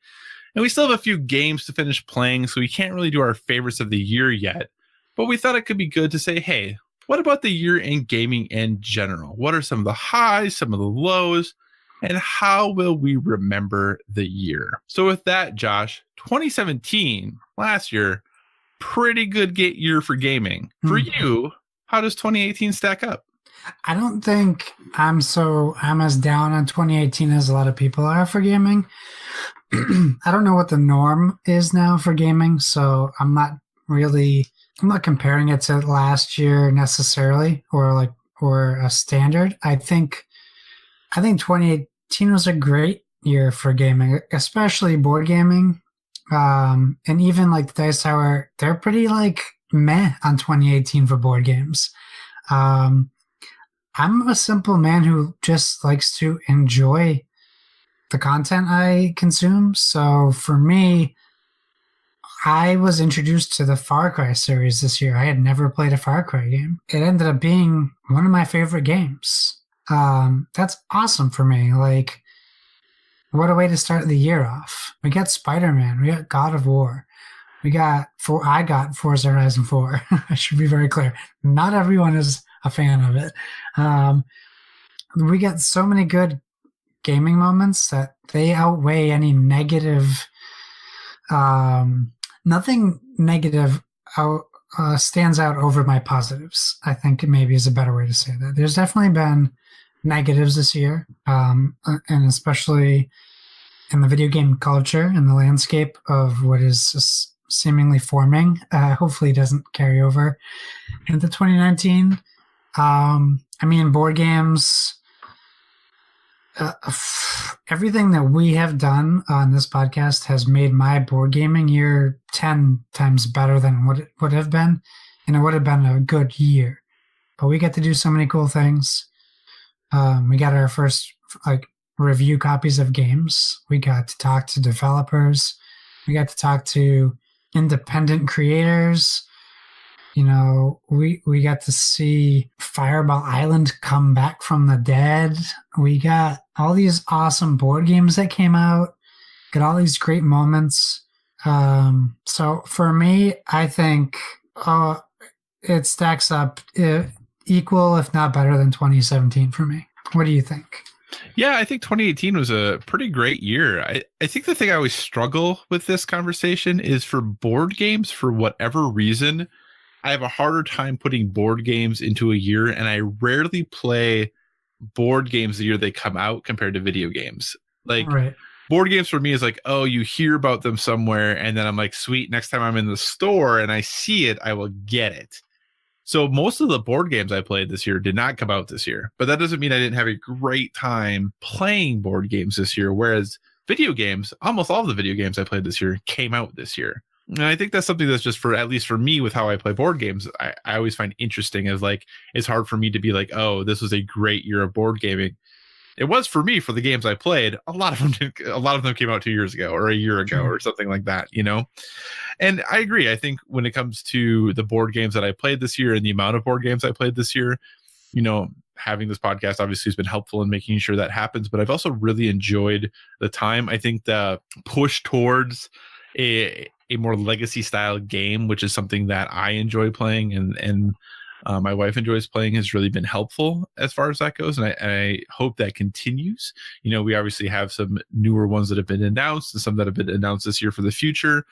And we still have a few games to finish playing, so we can't really do our favorites of the year yet. But we thought it could be good to say, hey, what about the year in gaming in general? What are some of the highs, some of the lows? And how will we remember the year? So with that, Josh, 2017, last year, pretty good year for gaming. For you, how does 2018 stack up? I don't think I'm as down on 2018 as a lot of people are for gaming. I don't know what the norm is now for gaming, so I'm not comparing it to last year necessarily or a standard. I think 2018 was a great year for gaming, especially board gaming. And even like the Dice Tower, they're pretty like meh on 2018 for board games. I'm a simple man who just likes to enjoy the content I consume. So for me, I was introduced to the Far Cry series this year. I had never played a Far Cry game. It ended up being one of my favorite games. That's awesome for me. Like, what a way to start the year off. We got Spider-Man. We got God of War. I got Forza Horizon 4. I should be very clear. Not everyone is a fan of it. We get so many good gaming moments that they outweigh any negative. Nothing negative stands out over my positives. I think maybe is a better way to say that. There's definitely been negatives this year, and especially in the video game culture and the landscape of what is seemingly forming. Hopefully, it doesn't carry over into 2019. I mean, board games. Everything that we have done on this podcast has made my board gaming year 10 times better than what it would have been, and it would have been a good year. But we get to do so many cool things. We got our first review copies of games. We got to talk to developers. We got to talk to independent creators. You know, we got to see Fireball Island come back from the dead. We got all these awesome board games that came out. Got all these great moments. So for me, I think it stacks up equal, if not better than 2017 for me. What do you think? Yeah, I think 2018 was a pretty great year. I think the thing I always struggle with this conversation is for board games, for whatever reason, I have a harder time putting board games into a year, and I rarely play board games the year they come out compared to video games. Like, right. Board games for me is like, oh, you hear about them somewhere, and then I'm like, sweet, next time I'm in the store and I see it, I will get it. So most of the board games I played this year did not come out this year, but that doesn't mean I didn't have a great time playing board games this year, whereas video games, almost all of the video games I played this year came out this year. And I think that's something that's just at least for me with how I play board games, I always find interesting is like, it's hard for me to be like, oh, this was a great year of board gaming. It was for me for the games I played. A lot of them came out 2 years ago or a year ago or something like that, you know? And I agree. I think when it comes to the board games that I played this year and the amount of board games I played this year, you know, having this podcast obviously has been helpful in making sure that happens, but I've also really enjoyed the time. I think the push towards a more legacy style game, which is something that I enjoy playing and my wife enjoys playing, has really been helpful as far as that goes. And I hope that continues. You know, we obviously have some newer ones that have been announced and some that have been announced this year for the future,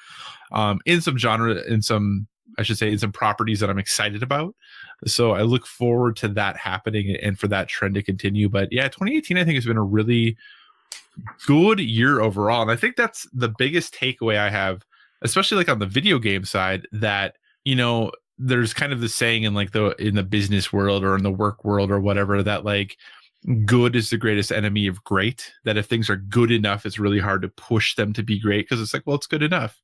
in some genre, in some properties that I'm excited about. So I look forward to that happening and for that trend to continue. But yeah, 2018, I think, has been a really good year overall. And I think that's the biggest takeaway I have, especially like on the video game side, that, you know, there's kind of the saying in like in the business world or in the work world or whatever, that like good is the greatest enemy of great, that if things are good enough, it's really hard to push them to be great because it's like, well, it's good enough.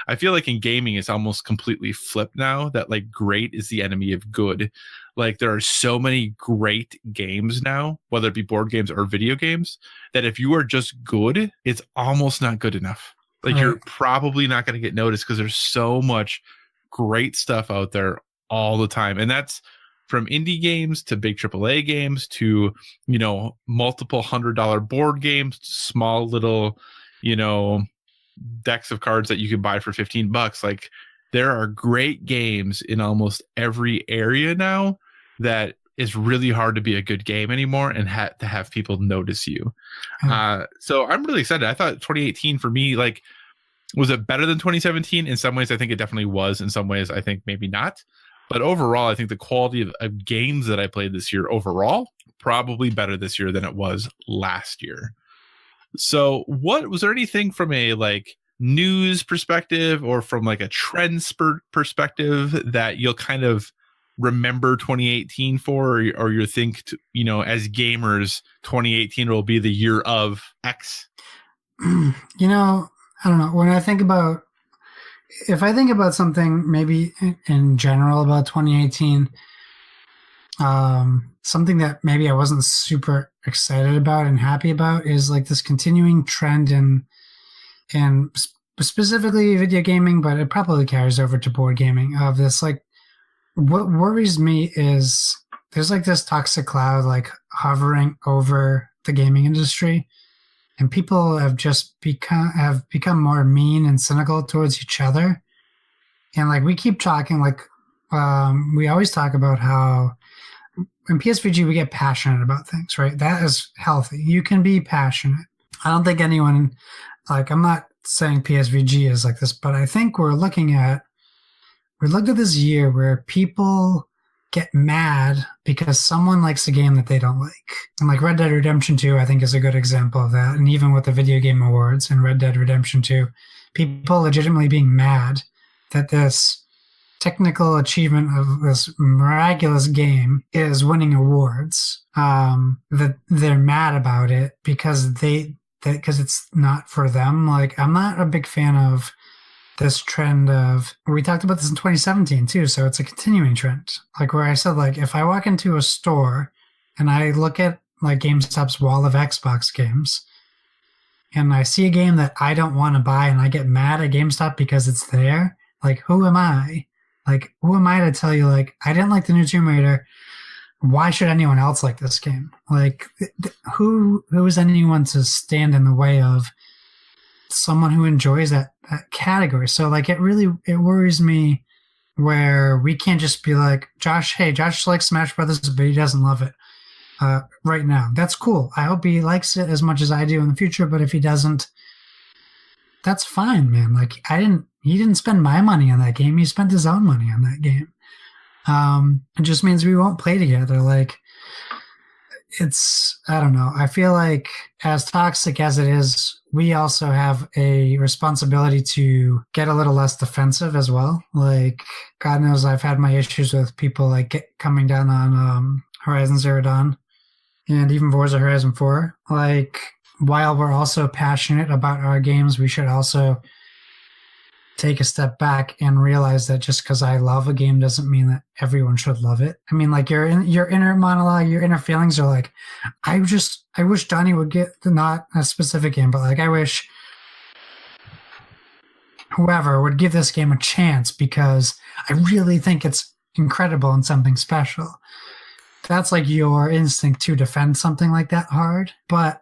I feel like in gaming, it's almost completely flipped now, that like great is the enemy of good. Like there are so many great games now, whether it be board games or video games, that if you are just good, it's almost not good enough. Like right. You're probably not going to get noticed because there's so much great stuff out there all the time. And that's from indie games to big AAA games to, you know, multiple $100 board games, small little, you know, decks of cards that you can buy for $15. Like there are great games in almost every area now that it's really hard to be a good game anymore and to have people notice you. So I'm really excited. I thought 2018 for me, like, was it better than 2017? In some ways, I think it definitely was. In some ways, I think maybe not. But overall, I think the quality of games that I played this year overall, probably better this year than it was last year. So was there anything from a like news perspective or from like a trend perspective that you'll kind of remember 2018 for, or you think, as gamers, 2018 will be the year of X? I don't know. If I think about something maybe in general about 2018, something that maybe I wasn't super excited about and happy about is like this continuing trend in specifically video gaming, but it probably carries over to board gaming, of this, like, what worries me is there's like this toxic cloud like hovering over the gaming industry, and people have just become more mean and cynical towards each other. And like we keep talking, like we always talk about how in PSVG we get passionate about things, right? That is healthy. You can be passionate. I don't think anyone, like, I'm not saying PSVG is like this, but I think we looked at this year where people get mad because someone likes a game that they don't like. And like Red Dead Redemption 2, I think, is a good example of that. And even with the Video Game Awards and Red Dead Redemption 2, people legitimately being mad that this technical achievement of this miraculous game is winning awards, that they're mad about it because it's not for them. Like, I'm not a big fan of this trend of, we talked about this in 2017 too, so it's a continuing trend. Like where I said, like, if I walk into a store and I look at like GameStop's wall of Xbox games and I see a game that I don't want to buy and I get mad at GameStop because it's there, like, who am I? Like, who am I to tell you, like, I didn't like the new Tomb Raider. Why should anyone else like this game? Like, who is anyone to stand in the way of someone who enjoys that category? So like it worries me where we can't just be like, Josh likes Smash Brothers, but he doesn't love it right now. That's cool. I hope he likes it as much as I do in the future, but if he doesn't, that's fine, man. Like, he didn't spend my money on that game. He spent his own money on that game. It just means we won't play together. Like, I don't know. I feel like as toxic as it is, we also have a responsibility to get a little less defensive as well. Like, God knows I've had my issues with people like coming down on Horizon Zero Dawn and even Forza Horizon 4. Like, while we're also passionate about our games, we should also take a step back and realize that just because I love a game doesn't mean that everyone should love it. I mean, like, your inner monologue, your inner feelings are like, I wish Donnie would get not a specific game, but like, I wish whoever would give this game a chance because I really think it's incredible and something special. That's like your instinct to defend something like that hard, but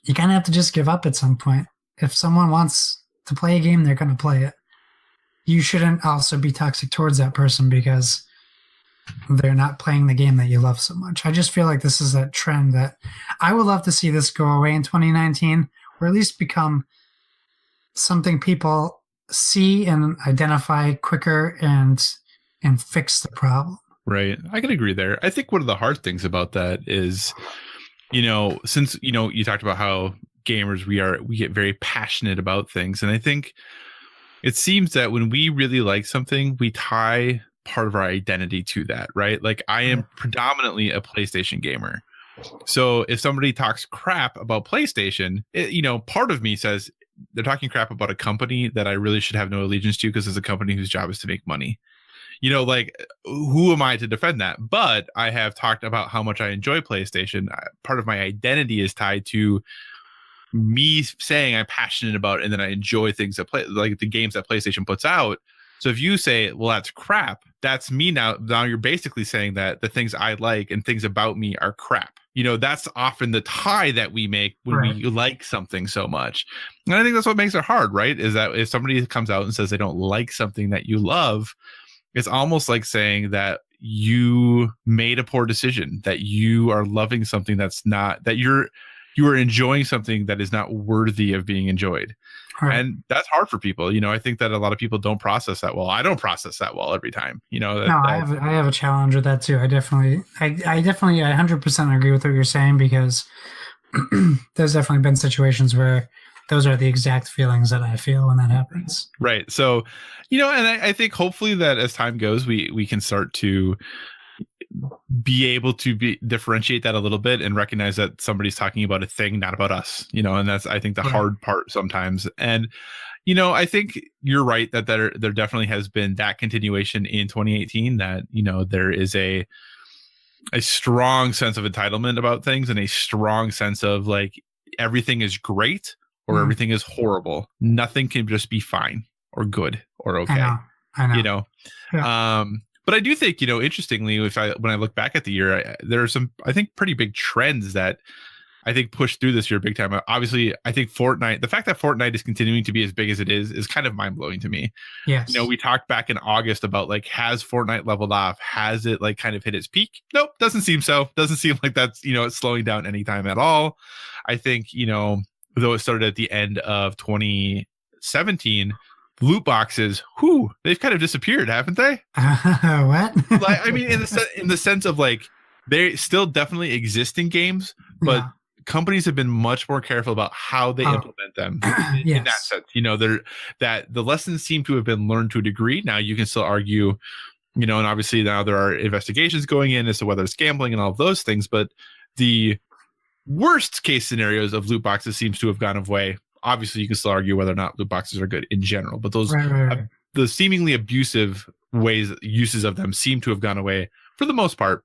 you kind of have to just give up at some point. If someone wants to play a game, they're going to play it. You shouldn't also be toxic towards that person because they're not playing the game that you love so much. I just feel like this is a trend that I would love to see this go away in 2019, or at least become something people see and identify quicker and fix the problem. Right. I can agree there. I think one of the hard things about that is, since, you talked about how gamers we get very passionate about things, and I think it seems that when we really like something, we tie part of our identity to that, right? Like, I am predominantly a PlayStation gamer, so if somebody talks crap about PlayStation, part of me says they're talking crap about a company that I really should have no allegiance to because it's a company whose job is to make money. Like, who am I to defend that? But I have talked about how much I enjoy PlayStation. Part of my identity is tied to me saying I'm passionate about it and then I enjoy things that like the games that PlayStation puts out. So if you say, well, that's crap, that's me now. Now you're basically saying that the things I like and things about me are crap. That's often the tie that we make when we like something so much. And I think that's what makes it hard, right? Is that if somebody comes out and says they don't like something that you love, it's almost like saying that you made a poor decision, that you are loving something that's not, that you are enjoying something that is not worthy of being enjoyed. Right. And that's hard for people. I think that a lot of people don't process that well. I don't process that well every time. I have a challenge with that too. I definitely 100% agree with what you're saying, because there's definitely been situations where those are the exact feelings that I feel when that happens. Right. So, and I think hopefully that as time goes, we can start to be able to differentiate that a little bit and recognize that somebody's talking about a thing, not about us, and that's, I think, the hard part sometimes. And, I think you're right that there definitely has been that continuation in 2018, that, there is a strong sense of entitlement about things, and a strong sense of like everything is great or everything is horrible. Nothing can just be fine or good or okay. I know. Yeah. But I do think, interestingly, when I look back at the year, there are some, I think, pretty big trends that I think pushed through this year big time. Obviously, I think the fact that Fortnite is continuing to be as big as it is kind of mind blowing to me. Yes. We talked back in August about like, has Fortnite leveled off? Has it like kind of hit its peak? Nope. Doesn't seem so. Doesn't seem like that's, it's slowing down anytime at all. I think, though it started at the end of 2017, loot boxes, they've kind of disappeared, haven't they? What? Like, I mean, in the sense of like, they still definitely exist in games, but companies have been much more careful about how they implement them. In that sense, that the lessons seem to have been learned to a degree. Now you can still argue, and obviously now there are investigations going in as to whether it's gambling and all of those things, but the worst case scenarios of loot boxes seems to have gone away. Obviously, you can still argue whether or not loot boxes are good in general, but those the seemingly abusive uses of them seem to have gone away for the most part,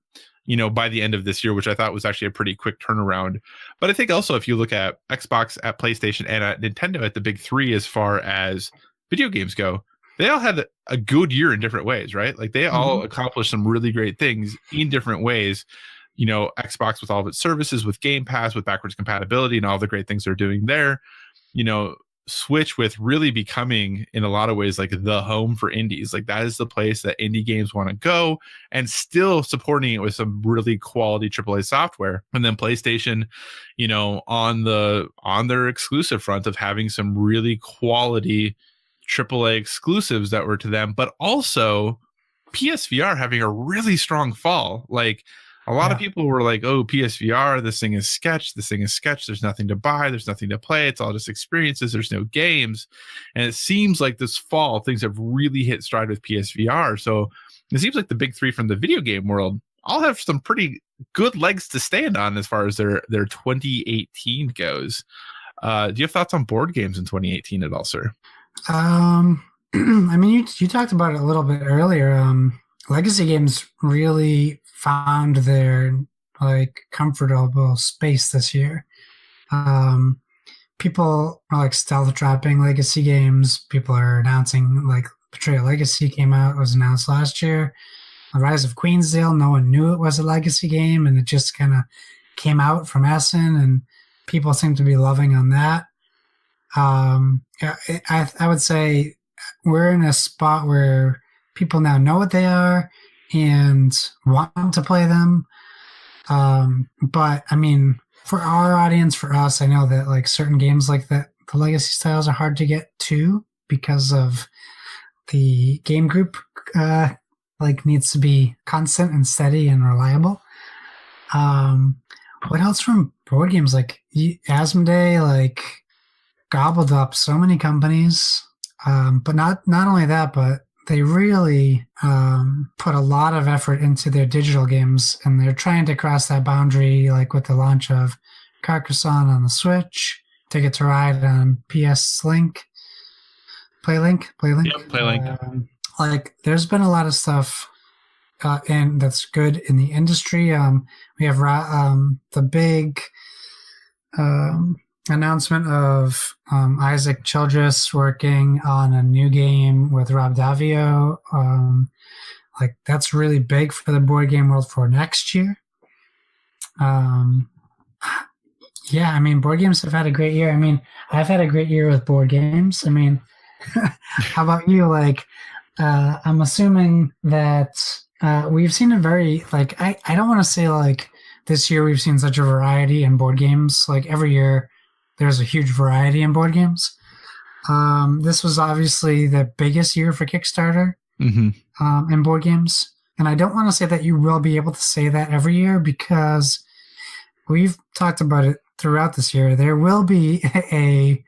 by the end of this year, which I thought was actually a pretty quick turnaround. But I think also if you look at Xbox, at PlayStation, and at Nintendo, at the big three as far as video games go, they all had a good year in different ways, right? Like they all accomplished some really great things in different ways. Xbox with all of its services, with Game Pass, with backwards compatibility, and all the great things they're doing there. Switch with really becoming, in a lot of ways, like the home for indies. Like that is the place that indie games want to go, and still supporting it with some really quality AAA software. And then PlayStation, on their exclusive front of having some really quality AAA exclusives that were to them, but also PSVR having a really strong fall. Like a lot of people were like, oh, PSVR, this thing is sketch. There's nothing to buy. There's nothing to play. It's all just experiences. There's no games. And it seems like this fall, things have really hit stride with PSVR. So it seems like the big three from the video game world all have some pretty good legs to stand on as far as their 2018 goes. Do you have thoughts on board games in 2018 at all, sir? I mean, you talked about it a little bit earlier. Legacy games really found their like comfortable space this year. People are like stealth dropping legacy games. People are announcing like Betrayal Legacy was announced last year. The Rise of Queensdale, no one knew it was a legacy game, and it just kind of came out from Essen, and people seem to be loving on that. I would say we're in a spot where people now know what they are and want to play them. But I mean, for our audience, for us, I know that like certain games like that, the legacy styles are hard to get to because of the game group like needs to be constant and steady and reliable. What else from board games? Like Asmodee, like gobbled up so many companies. But not only that, but they really put a lot of effort into their digital games, and they're trying to cross that boundary, like with the launch of Carcassonne on the Switch, Ticket to Ride on PS Link, PlayLink. Yep, PlayLink. Like, there's been a lot of stuff, and that's good in the industry. We have the big announcement of Isaac Childress working on a new game with Rob Davio. Like, that's really big for the board game world for next year. Yeah, I mean, board games have had a great year. I mean, I've had a great year with board games. I mean, how about you? Like, I'm assuming that we've seen a very, like, I don't want to say like this year we've seen such a variety in board games. Like every year there's a huge variety in board games. This was obviously the biggest year for Kickstarter in board games. And I don't want to say that you will be able to say that every year because we've talked about it throughout this year. There will be a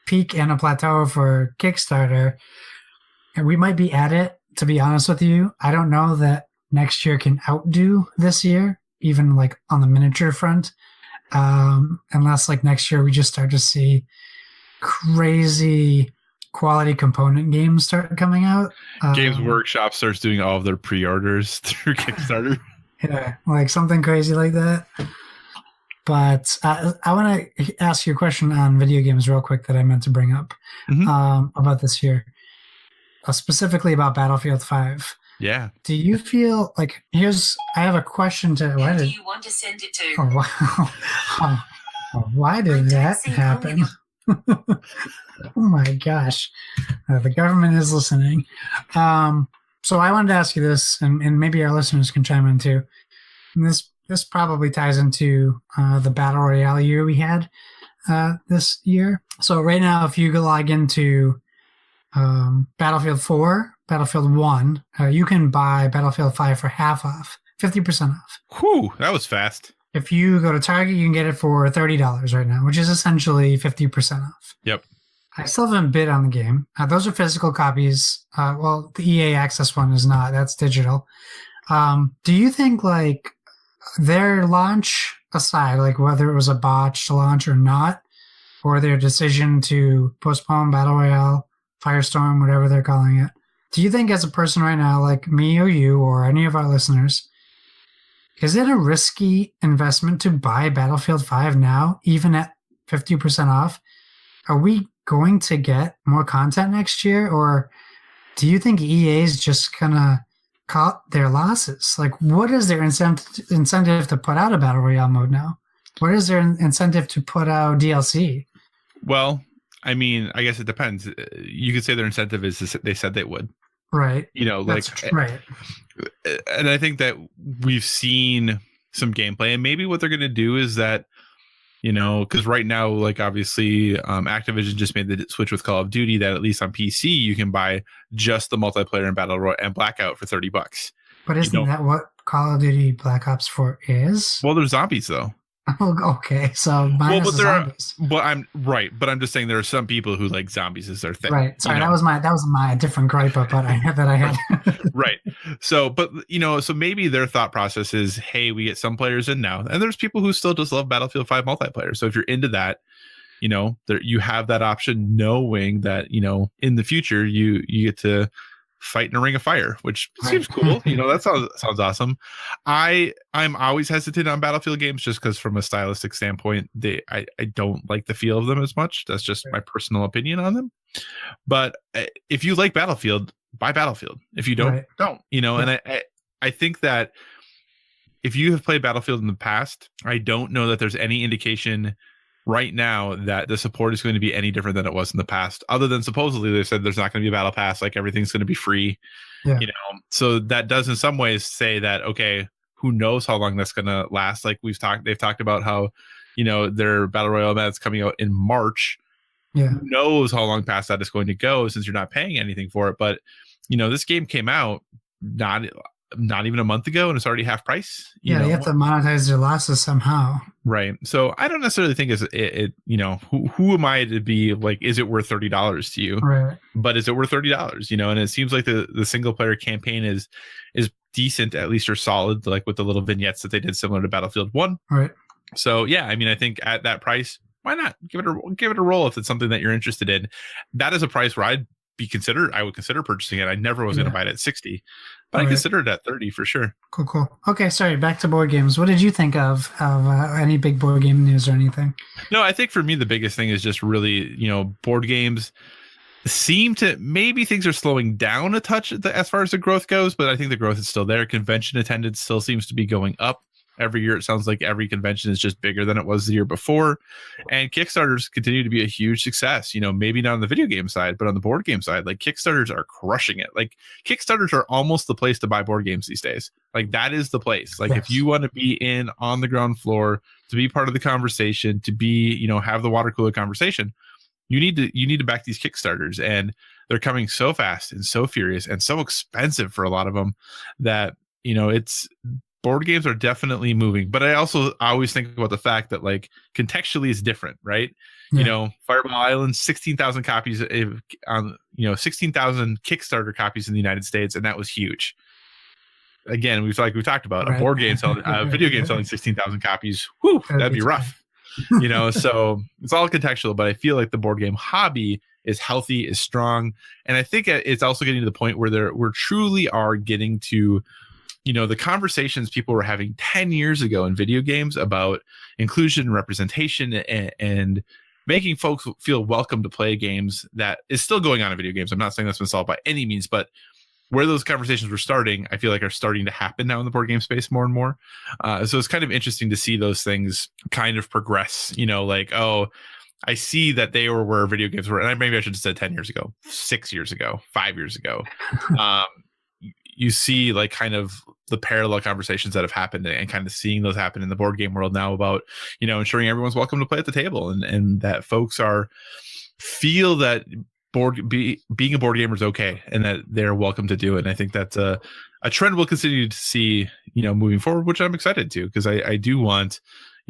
peak and a plateau for Kickstarter. And we might be at it, to be honest with you. I don't know that next year can outdo this year, even like on the miniature front. Unless like next year we just start to see crazy quality component games start coming out. Games Workshop starts doing all of their pre-orders through Kickstarter. Yeah, like something crazy like that. But I want to ask you a question on video games real quick that I meant to bring up about this year. Specifically about Battlefield 5. Yeah. Do you feel like I have a question to Who do you want to send it to? Oh, wow. Why did that happen? Oh my gosh. The government is listening. So I wanted to ask you this, and maybe our listeners can chime in too. And this probably ties into the Battle Royale year we had this year. So right now, if you log into Battlefield 4, Battlefield 1, you can buy Battlefield 5 for half off, 50% off. Whew, that was fast. If you go to Target, you can get it for $30 right now, which is essentially 50% off. Yep. I still haven't bid on the game. Those are physical copies. Well, the EA Access one is not. That's digital. Do you think, like, their launch aside, like whether it was a botched launch or not, or their decision to postpone Battle Royale, Firestorm, whatever they're calling it, do you think as a person right now, like me or you or any of our listeners, is it a risky investment to buy Battlefield 5 now, even at 50% off? Are we going to get more content next year? Or do you think EA is just going to cut their losses? Like, what is their incentive to put out a Battle Royale mode now? What is their incentive to put out DLC? Well, I mean, I guess it depends. You could say their incentive is they said they would. Right. You know, like, right. And I think that we've seen some gameplay, and maybe what they're going to do is that, you know, because right now, like, obviously, Activision just made the switch with Call of Duty that at least on PC you can buy just the multiplayer and Battle Royale and Blackout for $30. But isn't that what Call of Duty Black Ops 4 is? Well, there's zombies though. Oh, okay, so minus the zombies. But I'm just saying there are some people who like zombies as their thing. Right. Sorry, that was my different gripe, but I had. Right. So, but you know, so maybe their thought process is, hey, we get some players in now, and there's people who still just love Battlefield 5 multiplayer. So if you're into that, you know, you have that option, knowing that, you know, in the future you get to fight in a ring of fire, which seems cool. You know, that sounds awesome. I'm always hesitant on Battlefield games just because from a stylistic standpoint, I don't like the feel of them as much. That's just my personal opinion on them. But if you like Battlefield, buy Battlefield. If you don't, don't. You know, and I think that if you have played Battlefield in the past, I don't know that there's any indication right now that the support is going to be any different than it was in the past, other than supposedly they said there's not going to be a battle pass, like everything's going to be free. You know, so that does in some ways say that, okay, who knows how long that's going to last. Like they've talked about how, you know, their battle royale that's coming out in March. Who knows how long past that is going to go, since you're not paying anything for it. But you know, this game came out not even a month ago, and it's already half price. You know? You have to monetize their losses somehow. Right. So I don't necessarily think it you know, who am I to be like, is it worth $30 to you? Right. But is it worth $30? You know, and it seems like the single player campaign is decent, at least, or solid, like with the little vignettes that they did similar to Battlefield 1. Right. So yeah, I mean, I think at that price, why not give it a roll if it's something that you're interested in. That is a price where I would consider purchasing it. I never was going to buy it at 60, but I considered it at 30 for sure. Cool. Okay, sorry. Back to board games. What did you think of any big board game news or anything? No, I think for me the biggest thing is just really, you know, board games seem to, maybe things are slowing down a touch as far as the growth goes, but I think the growth is still there. Convention attendance still seems to be going up. every year. It sounds like every convention is just bigger than it was the year before. And Kickstarters continue to be a huge success. Maybe not on the video game side, but on the board game side, like Kickstarters are crushing it. Like Kickstarters are almost the place to buy board games these days. Like that is the place. Like if you want to be in on the ground floor, to be part of the conversation, to be, have the water cooler conversation, you need to back these Kickstarters, and they're coming so fast and so furious and so expensive for a lot of them that, it's board games are definitely moving. But I always think about the fact that like contextually is different, right? Yeah. Fireball Island, 16,000 copies on, 16,000 Kickstarter copies in the United States. And that was huge. Again, we've talked about a board game selling, video game selling 16,000 copies. Whew, that'd be rough. So it's all contextual, but I feel like the board game hobby is healthy, is strong. And I think it's also getting to the point where we're truly are getting to, the conversations people were having 10 years ago in video games about inclusion and representation and making folks feel welcome to play games that is still going on in video games. I'm not saying that's been solved by any means, but where those conversations were starting, I feel like are starting to happen now in the board game space more and more. So it's kind of interesting to see those things kind of progress, like, oh, I see that they were where video games were. And maybe I should have said 10 years ago, 6 years ago, 5 years ago. You see like kind of the parallel conversations that have happened and kind of seeing those happen in the board game world now about, ensuring everyone's welcome to play at the table and that folks feel that being a board gamer is okay and that they're welcome to do it. And I think that's a trend we'll continue to see, moving forward, which I'm excited to, because I do want,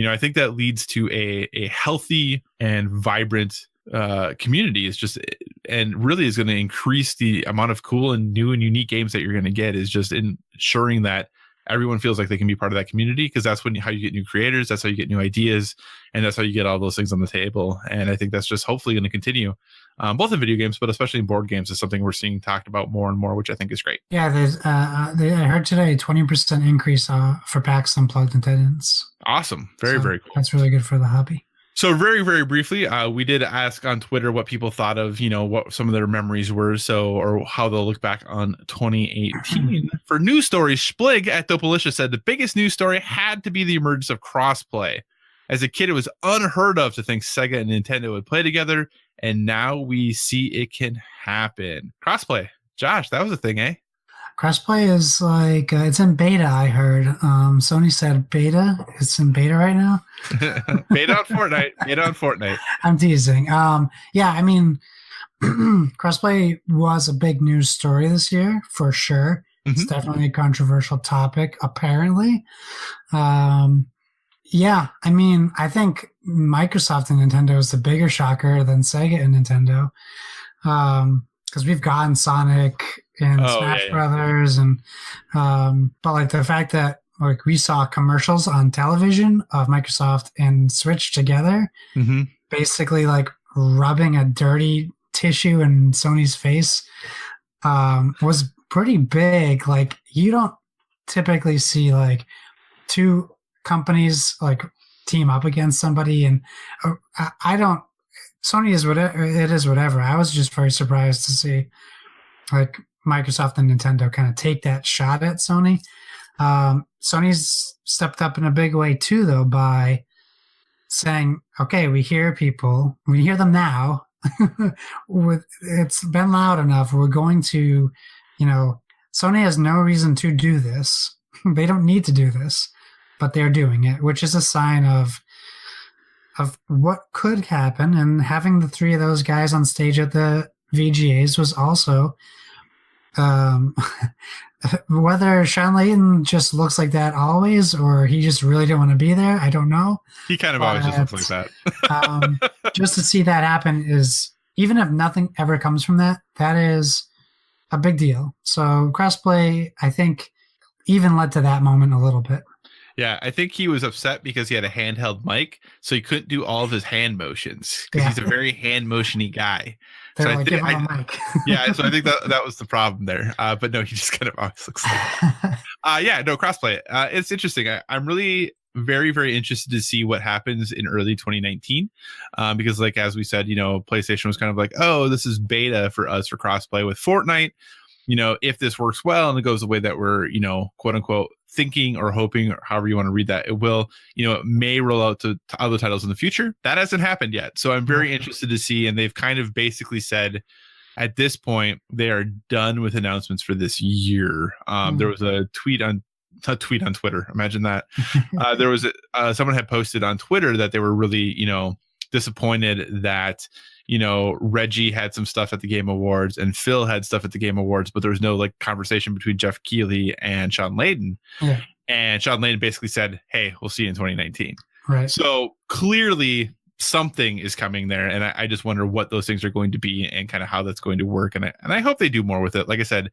I think that leads to a healthy and vibrant community is just, and really is going to increase the amount of cool and new and unique games that you're going to get, is just ensuring that everyone feels like they can be part of that community, because that's how you get new creators, that's how you get new ideas, and that's how you get all those things on the table. And I think that's just hopefully going to continue, both in video games, but especially in board games, is something we're seeing talked about more and more, which I think is great. Yeah, there's I heard today 20% increase for PAX Unplugged attendance. Awesome. Very cool. That's really good for the hobby. So very, very briefly, we did ask on Twitter what people thought of, what some of their memories were, or how they'll look back on 2018. For news stories, Splig at Dopalicious said the biggest news story had to be the emergence of crossplay. As a kid, it was unheard of to think Sega and Nintendo would play together, and now we see it can happen. Crossplay. Josh, that was a thing, eh? Crossplay is like, it's in beta, I heard. Sony said beta. It's in beta right now. Beta on Fortnite. I'm teasing. Yeah, I mean, crossplay was a big news story this year, for sure. Mm-hmm. It's definitely a controversial topic, apparently. Yeah, I mean, I think Microsoft and Nintendo is the bigger shocker than Sega and Nintendo. Because we've gotten Sonic and Smash Brothers, and but like the fact that like we saw commercials on television of Microsoft and Switch together, basically like rubbing a dirty tissue in Sony's face, was pretty big. Like you don't typically see like two companies like team up against somebody, and I don't. Sony is whatever it is, whatever. I was just very surprised to see like Microsoft and Nintendo kind of take that shot at Sony. Sony's stepped up in a big way too, though, by saying, okay, we hear people, we hear them now. It's been loud enough. We're going to, Sony has no reason to do this. They don't need to do this, but they're doing it, which is a sign of what could happen. And having the three of those guys on stage at the VGAs was also, whether Sean Layton just looks like that always, or he just really didn't want to be there, I don't know. He kind of always just looks like that. Just to see that happen is, even if nothing ever comes from that, that is a big deal. So crossplay, I think, even led to that moment a little bit. Yeah, I think he was upset because he had a handheld mic, so he couldn't do all of his hand motions because he's a very hand motiony guy. So like, I think, yeah, so I think that was the problem there. But no, he just kind of always looks like yeah, no, crossplay. It's interesting. I'm really very, very interested to see what happens in early 2019 because, like, as we said, PlayStation was kind of like, oh, this is beta for us for crossplay with Fortnite. if this works well and it goes the way that we're, quote unquote, thinking or hoping, or however you want to read that, it will, it may roll out to other titles in the future. That hasn't happened yet. So I'm very interested to see. And they've kind of basically said at this point, they are done with announcements for this year. There was a tweet on Twitter. Imagine that. There was someone had posted on Twitter that they were really, disappointed that, Reggie had some stuff at the Game Awards and Phil had stuff at the Game Awards, but there was no conversation between Jeff Keighley and Sean Layden. Yeah. And Sean Layden basically said, "Hey, we'll see you in 2019." Right. So clearly something is coming there, and I just wonder what those things are going to be and kind of how that's going to work. And I hope they do more with it. Like I said,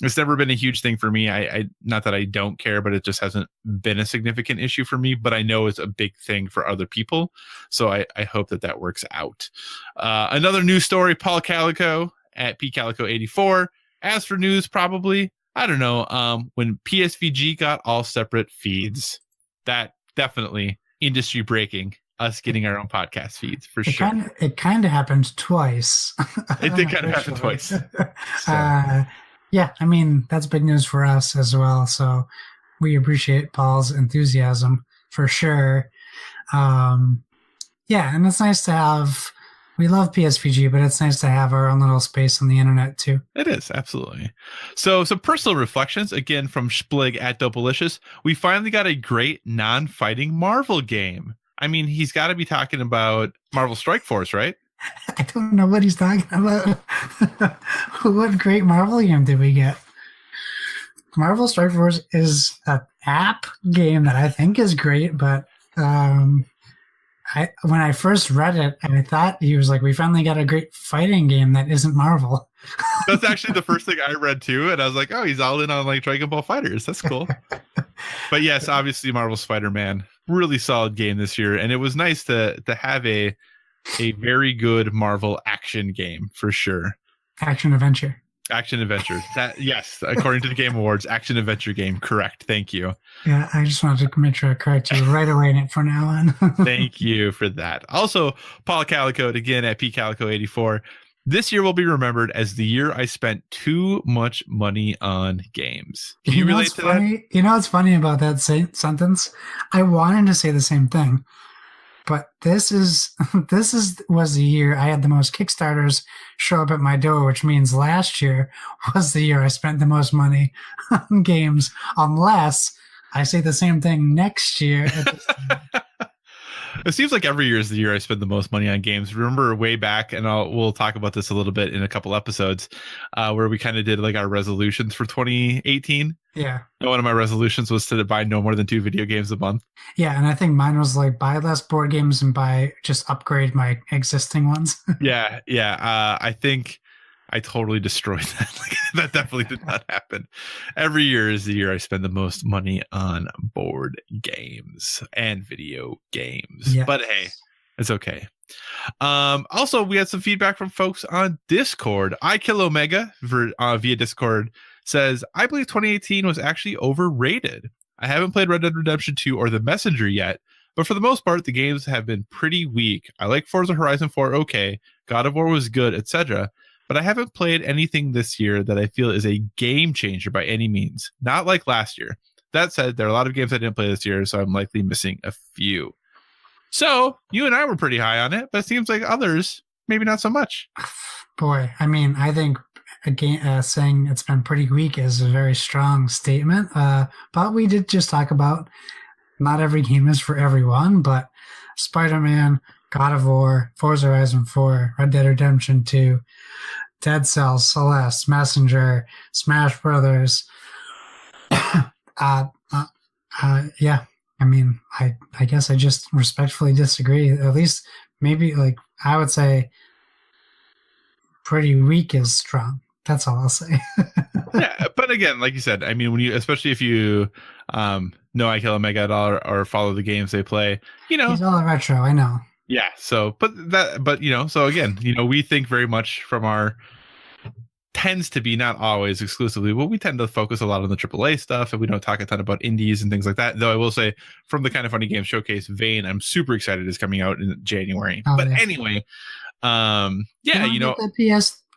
it's never been a huge thing for me. I not that I don't care, but it just hasn't been a significant issue for me. But I know it's a big thing for other people, so I hope that works out. Another news story: Paul Calico at pcalico84. As for news, probably I don't know. When PSVG got all separate feeds, that definitely industry breaking. Us getting our own podcast feeds for sure. It kind of happened twice. It did kind of happen twice. Yeah, I mean, that's big news for us as well. So we appreciate Paul's enthusiasm for sure. And it's nice to have, we love PSVG, but it's nice to have our own little space on the internet too. It is, absolutely. So some personal reflections, again, from Splig at Dopalicious. We finally got a great non-fighting Marvel game. I mean, he's got to be talking about Marvel Strike Force, right? I don't know what he's talking about. What great Marvel game did we get? Marvel Strike Force is an app game that I think is great, but when I first read it, I thought he was like, we finally got a great fighting game that isn't Marvel. That's actually the first thing I read too, and I was like, oh, he's all in on Dragon Ball FighterZ. That's cool. But yes, obviously Marvel Spider-Man, really solid game this year, and it was nice to have a very good Marvel action game for sure. Action adventure. That, yes, according to the Game Awards, action adventure game. Correct. Thank you. Yeah, I just wanted to make sure I correct you right away from now on. Thank you for that. Also, Paul Calico again at pcalico84. This year will be remembered as the year I spent too much money on games. Can you relate to that? You know what's funny about that sentence? I wanted to say the same thing, but this was the year I had the most Kickstarters show up at my door, which means last year was the year I spent the most money on games, unless I say the same thing next year. It seems like every year is the year I spend the most money on games. Remember way back, and we'll talk about this a little bit in a couple episodes, where we kind of did our resolutions for 2018. Yeah. And one of my resolutions was to buy no more than 2 video games a month. Yeah, and I think mine was buy less board games and just upgrade my existing ones. Yeah. I think I totally destroyed that. That definitely did not happen. Every year is the year I spend the most money on board games and video games. Yes. But hey, it's okay. Also, we had some feedback from folks on Discord. iKillOmega via Discord says, I believe 2018 was actually overrated. I haven't played Red Dead Redemption 2 or The Messenger yet, but for the most part, the games have been pretty weak. I like Forza Horizon 4 okay, God of War was good, etc., but I haven't played anything this year that I feel is a game changer by any means. Not like last year. That said, there are a lot of games I didn't play this year, so I'm likely missing a few. So, you and I were pretty high on it, but it seems like others, maybe not so much. Boy, I mean, I think saying it's been pretty weak is a very strong statement. But we did just talk about not every game is for everyone, but Spider-Man, God of War, Forza Horizon 4, Red Dead Redemption 2, Dead Cells, Celeste, Messenger, Smash Brothers. Yeah, I mean, I guess I just respectfully disagree. At least maybe I would say pretty weak is strong. That's all I'll say. Yeah, but again, like you said, I mean, especially if you know iKillOmega at all or follow the games they play, he's all retro. I know. Yeah. So, but so again, we think very much from our tends to be not always exclusively, but we tend to focus a lot on the AAA stuff, and we don't talk a ton about indies and things like that. Though I will say, from the Kind of Funny Games Showcase vein, I'm super excited it's coming out in January. Anyway, the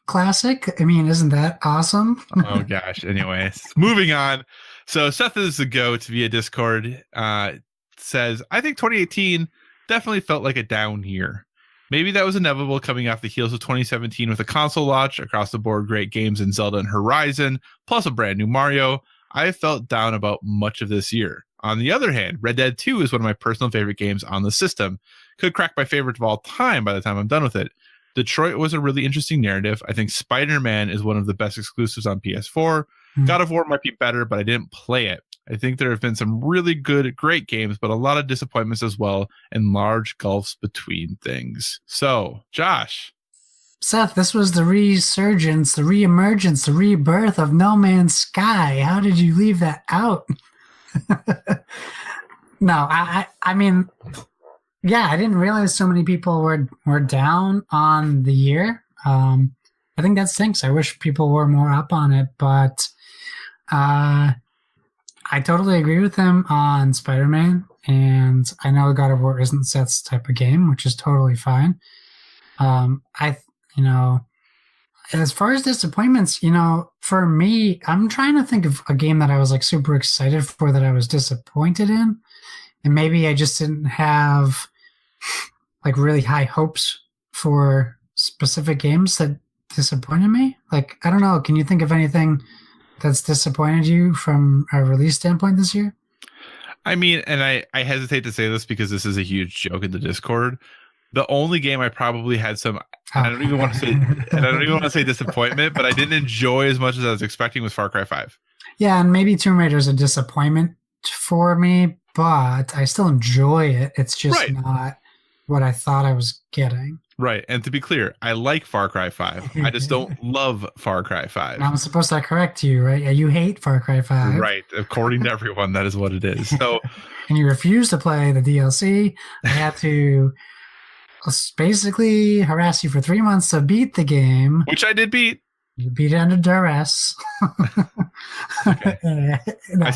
classic. I mean, isn't that awesome? Oh gosh. Anyways, moving on. So Seth is the GOAT via Discord. Says, I think 2018 definitely felt like a down year. Maybe that was inevitable coming off the heels of 2017 with a console launch, across the board great games in Zelda and Horizon, plus a brand new Mario. I felt down about much of this year. On the other hand, Red Dead 2 is one of my personal favorite games on the system. Could crack my favorite of all time by the time I'm done with it. Detroit was a really interesting narrative. I think Spider-Man is one of the best exclusives on PS4. God of War might be better, but I didn't play it. I think there have been some really great games, but a lot of disappointments as well, and large gulfs between things. So, Josh. Seth, this was the resurgence, the reemergence, the rebirth of No Man's Sky. How did you leave that out? No, I mean, yeah, I didn't realize so many people were down on the year. I think that stinks. I wish people were more up on it, but I totally agree with him on Spider-Man, and I know God of War isn't Seth's type of game, which is totally fine. As far as disappointments, for me, I'm trying to think of a game that I was like super excited for that I was disappointed in, and maybe I just didn't have like really high hopes for specific games that disappointed me. Like, I don't know. Can you think of anything that's disappointed you from a release standpoint this year? I mean, and I hesitate to say this because this is a huge joke in the Discord. The only game I probably had some, I don't even want to say disappointment, but I didn't enjoy as much as I was expecting was Far Cry 5. Yeah, and maybe Tomb Raider is a disappointment for me, but I still enjoy it. It's just not what I thought I was getting. Right. And to be clear, I like Far Cry 5. I just don't love Far Cry 5. I'm supposed to correct you, right? Yeah, you hate Far Cry 5. Right. According to everyone, that is what it is. So, and you refuse to play the DLC. I had to basically harass you for 3 months to beat the game. Which I did beat. You beat it under duress. Okay. No. I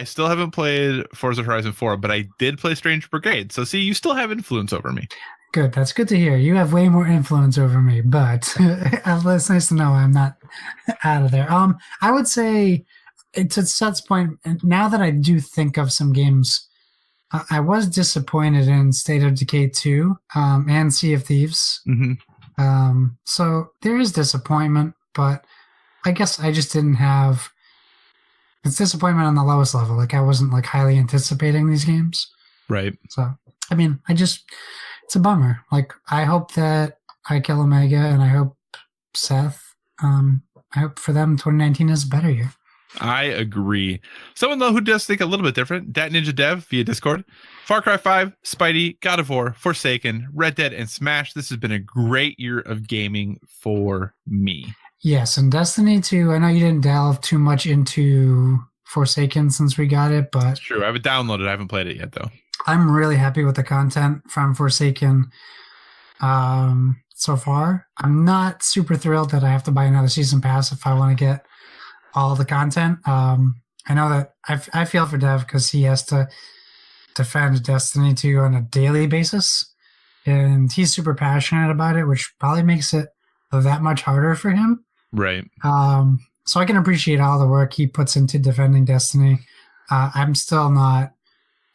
still haven't played Forza Horizon 4, but I did play Strange Brigade. So see, you still have influence over me. Good. That's good to hear. You have way more influence over me, but it's nice to know I'm not out of there. I would say, to Seth's point, now that I do think of some games, I was disappointed in State of Decay 2 and Sea of Thieves. Mm-hmm. So there is disappointment, but I guess I just didn't have... It's disappointment on the lowest level. Like, I wasn't like highly anticipating these games. Right. So, I mean, it's a bummer. Like, I hope that I Kill Omega and I hope Seth, I hope for them 2019 is a better year. I agree. Someone though who does think a little bit different, Dat Ninja Dev via Discord. Far Cry 5, Spidey, God of War, Forsaken, Red Dead, and Smash. This has been a great year of gaming for me. Yes, and Destiny 2, I know you didn't delve too much into Forsaken since we got it, but... It's true. I haven't downloaded. I haven't played it yet, though. I'm really happy with the content from Forsaken so far. I'm not super thrilled that I have to buy another season pass if I want to get all the content. I know that I feel for Dev because he has to defend Destiny 2 on a daily basis, and he's super passionate about it, which probably makes it that much harder for him. Right. So I can appreciate all the work he puts into defending Destiny. I'm still not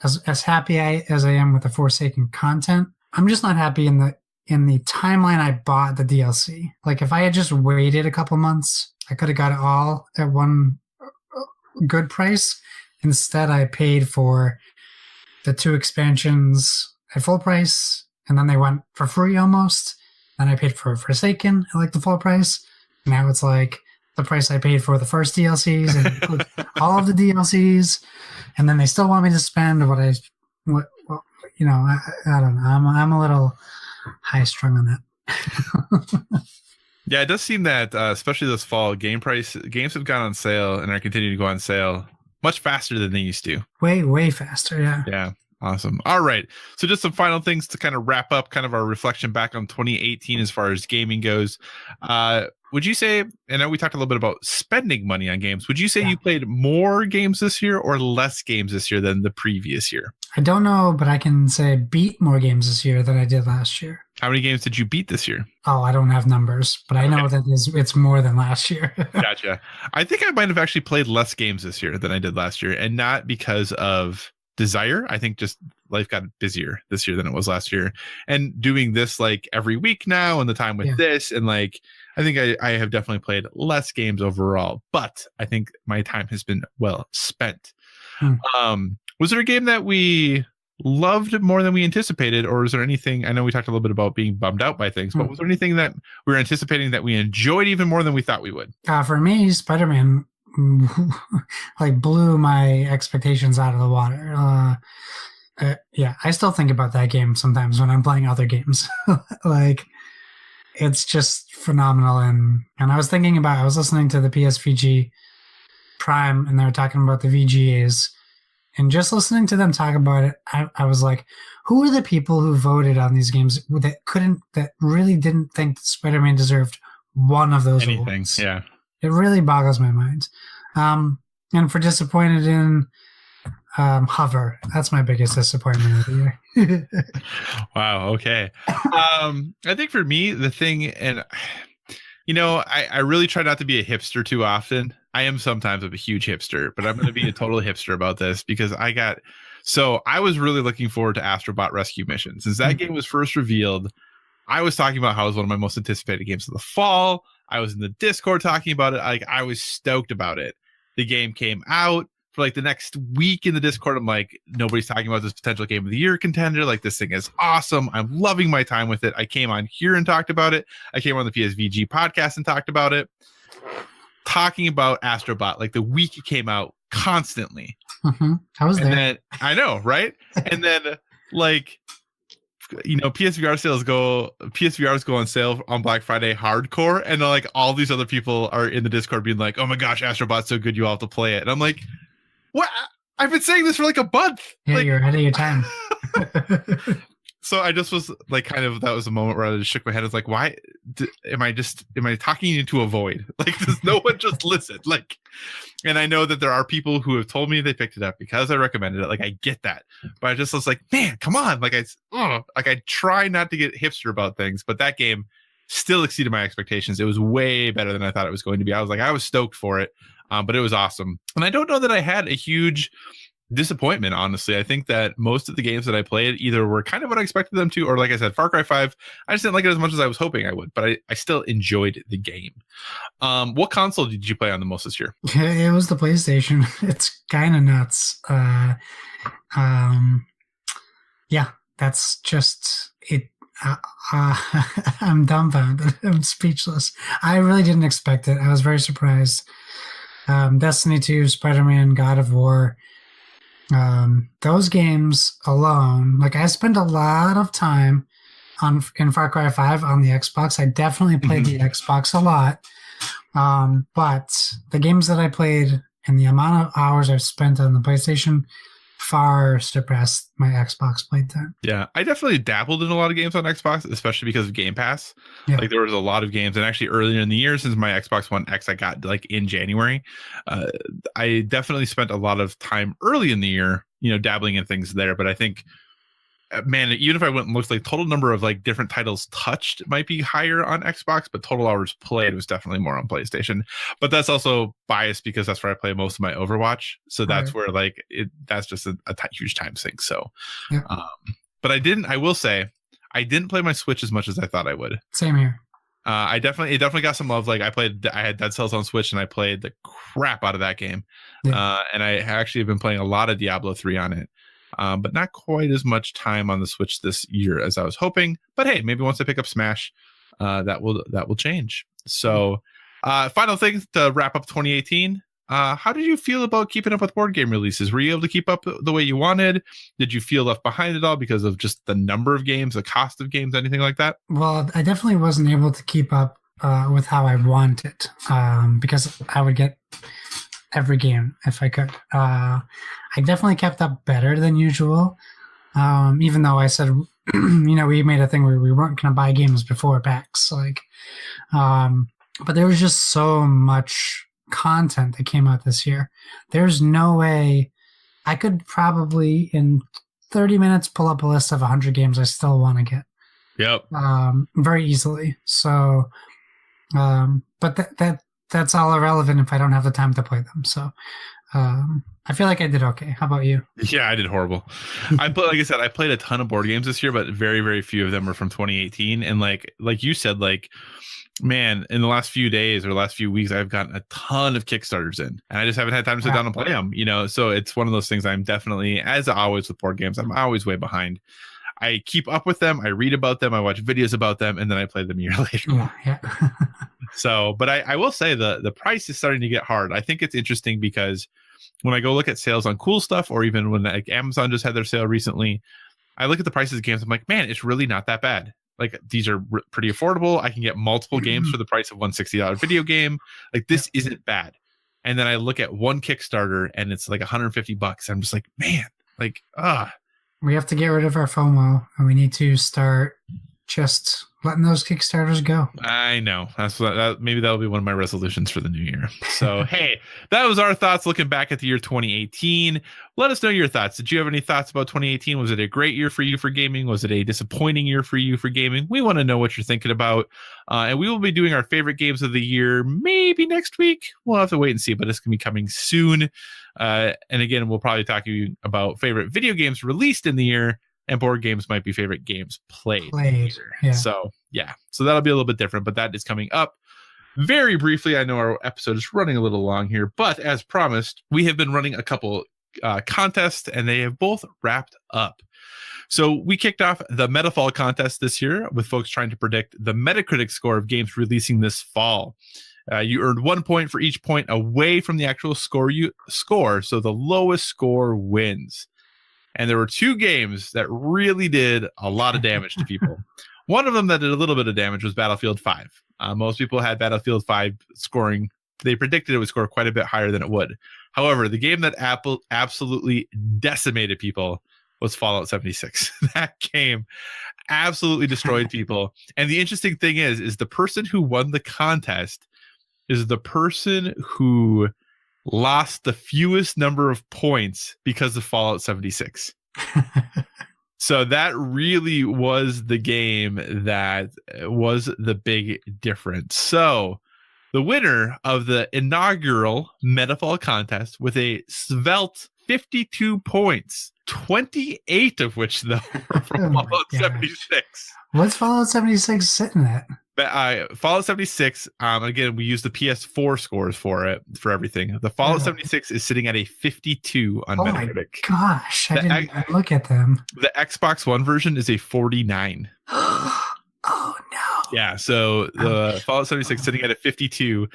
as happy as I am with the Forsaken content. I'm just not happy in the timeline I bought the DLC. Like, if I had just waited a couple months, I could have got it all at one good price. Instead, I paid for the 2 expansions at full price, and then they went for free almost. Then I paid for Forsaken at like the full price. Now it's like the price I paid for the first DLCs and include all of the DLCs, and then they still want me to spend what I don't know. I'm a little high strung on that. Yeah, it does seem that, especially this fall, games have gone on sale and are continuing to go on sale much faster than they used to. Way faster, yeah. Yeah, awesome. All right, so just some final things to kind of wrap up kind of our reflection back on 2018 as far as gaming goes. would you say, and I know we talked a little bit about spending money on games, would you say you played more games this year or less games this year than the previous year? I don't know, but I can say beat more games this year than I did last year. How many games did you beat this year? Oh, I don't have numbers, but I know that it's more than last year. Gotcha. I think I might have actually played less games this year than I did last year, and not because of desire. I think just life got busier this year than it was last year, and doing this like every week now, and the time with this, and like I think I have definitely played less games overall, but I think my time has been well spent. Was there a game that we loved more than we anticipated, or is there anything, I know we talked a little bit about being bummed out by things, but was there anything that we were anticipating that we enjoyed even more than we thought we would? For me, Spider-Man like blew my expectations out of the water. I still think about that game sometimes when I'm playing other games. Like, it's just phenomenal. And I was listening to the PSVG Prime, and they were talking about the VGAs, and just listening to them talk about it, I was like, who are the people who voted on these games that really didn't think that Spider-Man deserved one of those awards? Yeah. It really boggles my mind. And for disappointed in Hover, that's my biggest disappointment of the year. Wow. Okay. I think for me, the thing, and I really try not to be a hipster too often. I am sometimes a huge hipster, but I'm going to be a total hipster about this because I was really looking forward to Astrobot Rescue Mission. Since that game was first revealed, I was talking about how it was one of my most anticipated games of the fall. I was in the Discord talking about it. I was stoked about it. The game came out for like the next week in the Discord. I'm like, nobody's talking about this potential game of the year contender. Like, this thing is awesome. I'm loving my time with it. I came on here and talked about it. I came on the PSVG podcast and talked about it. Talking about Astrobot, like the week it came out, constantly. I was there. Then, I know, right? And then, like, PSVRs go on sale on Black Friday hardcore, and like all these other people are in the Discord being like, oh my gosh, Astrobot's so good, you all have to play it. And I'm like, what? I've been saying this for like a month. Yeah, like, you're ahead of your time. So I just was like, that was a moment where I just shook my head. I was like, why am I talking into a void? Like, does no one just listen? Like, and I know that there are people who have told me they picked it up because I recommended it. Like, I get that, but I just was like, man, come on. Like, I try not to get hipster about things, but that game still exceeded my expectations. It was way better than I thought it was going to be. I was stoked for it, but it was awesome. And I don't know that I had a huge disappointment, honestly. I think that most of the games that I played either were kind of what I expected them to, or like I said, Far Cry 5, I just didn't like it as much as I was hoping I would, but I still enjoyed the game. What console did you play on the most this year? It was the PlayStation. It's kind of nuts. That's just it. I'm dumbfounded. I'm speechless. I really didn't expect it. I was very surprised. Destiny 2, Spider-Man, God of War, those games alone, like, I spent a lot of time in Far Cry 5 on the Xbox. I definitely played the Xbox a lot, but the games that I played and the amount of hours I've spent on the PlayStation far surpassed my Xbox playtime. Yeah, I definitely dabbled in a lot of games on Xbox, especially because of Game Pass. Yeah. Like, there was a lot of games, and actually earlier in the year, since my Xbox One X I got like in January, I definitely spent a lot of time early in the year, dabbling in things there. But I think, man, even if I went and looked, like, total number of like different titles touched might be higher on Xbox, but total hours played was definitely more on PlayStation. But that's also biased because that's where I play most of my Overwatch. So that's where like that's just a huge time sink. So, yeah. But I will say, I didn't play my Switch as much as I thought I would. Same here. It definitely got some love. Like, I had Dead Cells on Switch, and I played the crap out of that game. Yeah. And I actually have been playing a lot of Diablo 3 on it. But not quite as much time on the Switch this year as I was hoping. But hey, maybe once I pick up Smash, that will change. So, final thing to wrap up 2018. How did you feel about keeping up with board game releases? Were you able to keep up the way you wanted? Did you feel left behind at all because of just the number of games, the cost of games, anything like that? Well, I definitely wasn't able to keep up with how I wanted, because I would get every game if I could. I definitely kept up better than usual, even though I said, we made a thing where we weren't going to buy games before PAX. Like, But there was just so much content that came out this year. There's no way I could probably in 30 minutes pull up a list of 100 games I still want to get. Yep. Very easily. So, but that's all irrelevant if I don't have the time to play them. So, I feel like I did okay. How about you? Yeah, I did horrible. Like I said, I played a ton of board games this year, but very, very few of them are from 2018. And like you said, like, man, in the last few days or the last few weeks, I've gotten a ton of Kickstarters in, and I just haven't had time to sit down and play them. So it's one of those things. I'm definitely, as always with board games, I'm always way behind. I keep up with them. I read about them. I watch videos about them, and then I play them a year later. Yeah. So, but I will say the price is starting to get hard. I think it's interesting because when I go look at sales on cool stuff, or even when like Amazon just had their sale recently, I look at the prices of games. I'm like, man, it's really not that bad. Like these are pretty affordable. I can get multiple games for the price of one $60 video game. Like this isn't bad. And then I look at one Kickstarter and it's like $150. I'm just like, man, like, we have to get rid of our FOMO, and we need to start just letting those Kickstarters go. I know. Maybe that'll be one of my resolutions for the new year. So, hey, that was our thoughts looking back at the year 2018. Let us know your thoughts. Did you have any thoughts about 2018? Was it a great year for you for gaming? Was it a disappointing year for you for gaming? We want to know what you're thinking about. And we will be doing our favorite games of the year maybe next week. We'll have to wait and see, but it's going to be coming soon. And again, we'll probably talk to you about favorite video games released in the year. And board games might be favorite games played. Yeah. So that'll be a little bit different, but that is coming up very briefly. I know our episode is running a little long here, but as promised, we have been running a couple contests, and they have both wrapped up. So we kicked off the MetaFall contest this year with folks trying to predict the Metacritic score of games releasing this fall. You earned 1 point for each point away from the actual score you score, so the lowest score wins. And there were two games that really did a lot of damage to people. One of them that did a little bit of damage was Battlefield 5. Most people had Battlefield 5 scoring. They predicted it would score quite a bit higher than it would. However, the game that Apple absolutely decimated people was Fallout 76. That game absolutely destroyed people. And the interesting thing is the person who won the contest is the person who lost the fewest number of points because of Fallout 76. So that really was the game that was the big difference. So the winner of the inaugural MetaFall contest with a svelte 52 points, 28 of which though were from Fallout 76. What's Fallout 76 sitting at? Fallout 76, again, we use the PS4 scores for everything. The Fallout 76 is sitting at a 52 on Metacritic. Oh my gosh, I didn't even look at them. The Xbox One version is a 49. Oh no. Yeah, so the Fallout 76 sitting at a 52.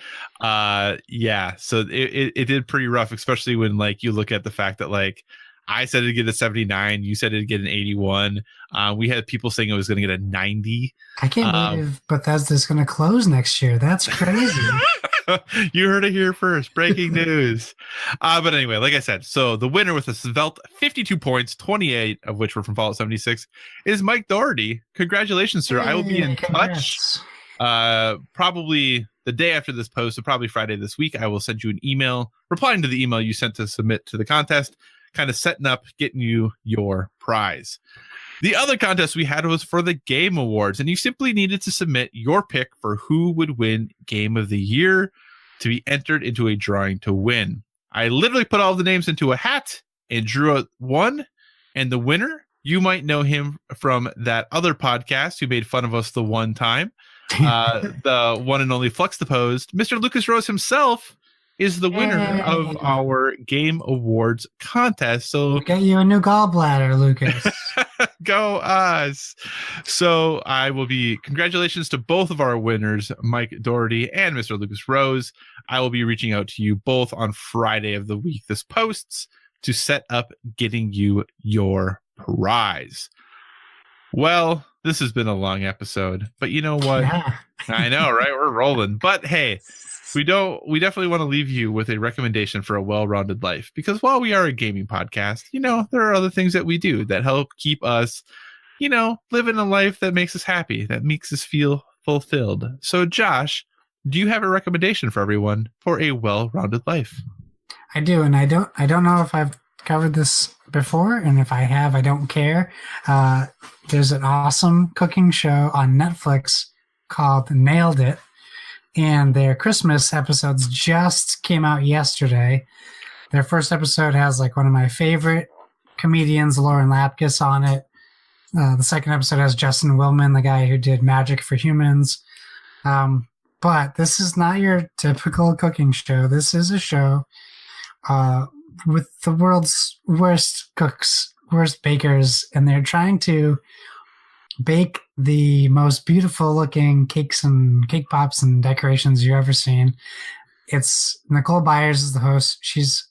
Yeah, so it did pretty rough, especially when like you look at the fact that like I said it'd get a 79. You said it'd get an 81. We had people saying it was going to get a 90. I can't believe Bethesda's going to close next year. That's crazy. You heard it here first. Breaking news. But anyway, like I said, so the winner with a svelte 52 points, 28 of which were from Fallout 76, is Mike Doherty. Congratulations, sir. I will be in touch. Probably the day after this post, so probably Friday this week. I will send you an email replying to the email you sent to submit to the contest, kind of setting up, getting you your prize. The other contest we had was for the Game Awards, and you simply needed to submit your pick for who would win Game of the Year to be entered into a drawing to win. I literally put all the names into a hat and drew out one, and the winner, you might know him from that other podcast who made fun of us the one time, the one and only Flux the Posed. Mr. Lucas Rose himself is the winner of our Game Awards contest. So we'll get you a new gallbladder, Lucas. Go us. So congratulations to both of our winners, Mike Doherty and Mr. Lucas Rose. I will be reaching out to you both on Friday of the week this posts to set up getting you your prize. Well, this has been a long episode, but you know what? Yeah. I know, right? We're rolling. But hey, we definitely want to leave you with a recommendation for a well-rounded life, because while we are a gaming podcast, there are other things that we do that help keep us, living a life that makes us happy, that makes us feel fulfilled. So Josh, do you have a recommendation for everyone for a well-rounded life? I do, and I don't know if I've covered this before, and if I have, I don't care. There's an awesome cooking show on Netflix called Nailed It, and their Christmas episodes just came out yesterday. Their first episode has like one of my favorite comedians, Lauren Lapkus, on it. The second episode has Justin Willman, the guy who did Magic for Humans. But this is not your typical cooking show. This is a show with the world's worst cooks, worst bakers, and they're trying to bake the most beautiful looking cakes and cake pops and decorations you've ever seen. It's Nicole Byers is the host. She's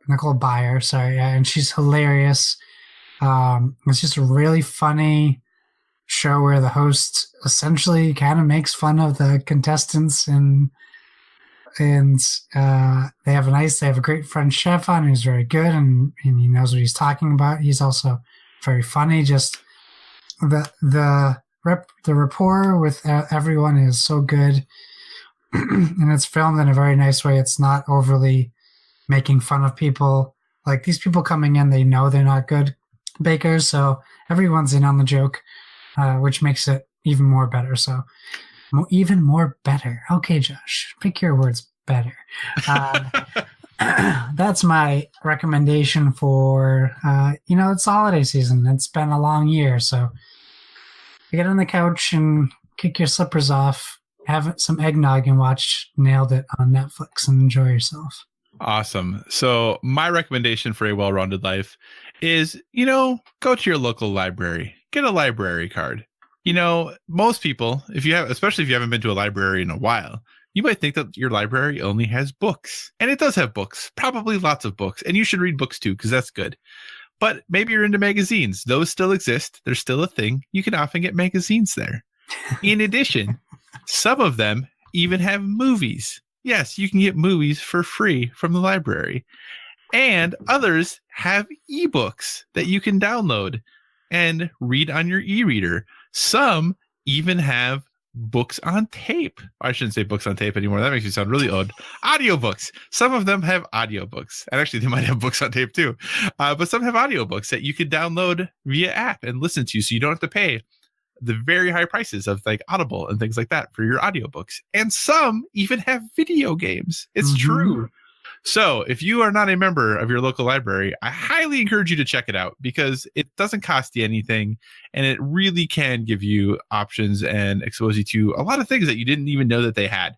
Nicole Byer, sorry, and she's hilarious. It's just a really funny show where the host essentially kind of makes fun of the contestants, and they have a great French chef on who's very good, and he knows what he's talking about. He's also very funny. Just the rapport with everyone is so good, and it's filmed in a very nice way. It's not overly making fun of people. Like, these people coming in, they know they're not good bakers, so everyone's in on the joke, which makes it even more better. So even more better. Okay, Josh, pick your words better. That's my recommendation for, it's holiday season. It's been a long year, so get on the couch and kick your slippers off, have some eggnog, and watch Nailed It on Netflix and enjoy yourself. Awesome. So my recommendation for a well-rounded life is, go to your local library, get a library card. Most people, especially if you haven't been to a library in a while, you might think that your library only has books. And it does have books, probably lots of books. And you should read books too, because that's good. But maybe you're into magazines. Those still exist. They're still a thing. You can often get magazines there. In addition, some of them even have movies. Yes, you can get movies for free from the library. And others have ebooks that you can download and read on your e-reader. Some even have books on tape. I shouldn't say books on tape anymore. That makes me sound really old. Audiobooks. Some of them have audiobooks. And actually, they might have books on tape too. But some have audiobooks that you can download via app and listen to, so you don't have to pay the very high prices of like Audible and things like that for your audiobooks. And some even have video games. It's true. So if you are not a member of your local library, I highly encourage you to check it out, because it doesn't cost you anything, and it really can give you options and expose you to a lot of things that you didn't even know that they had.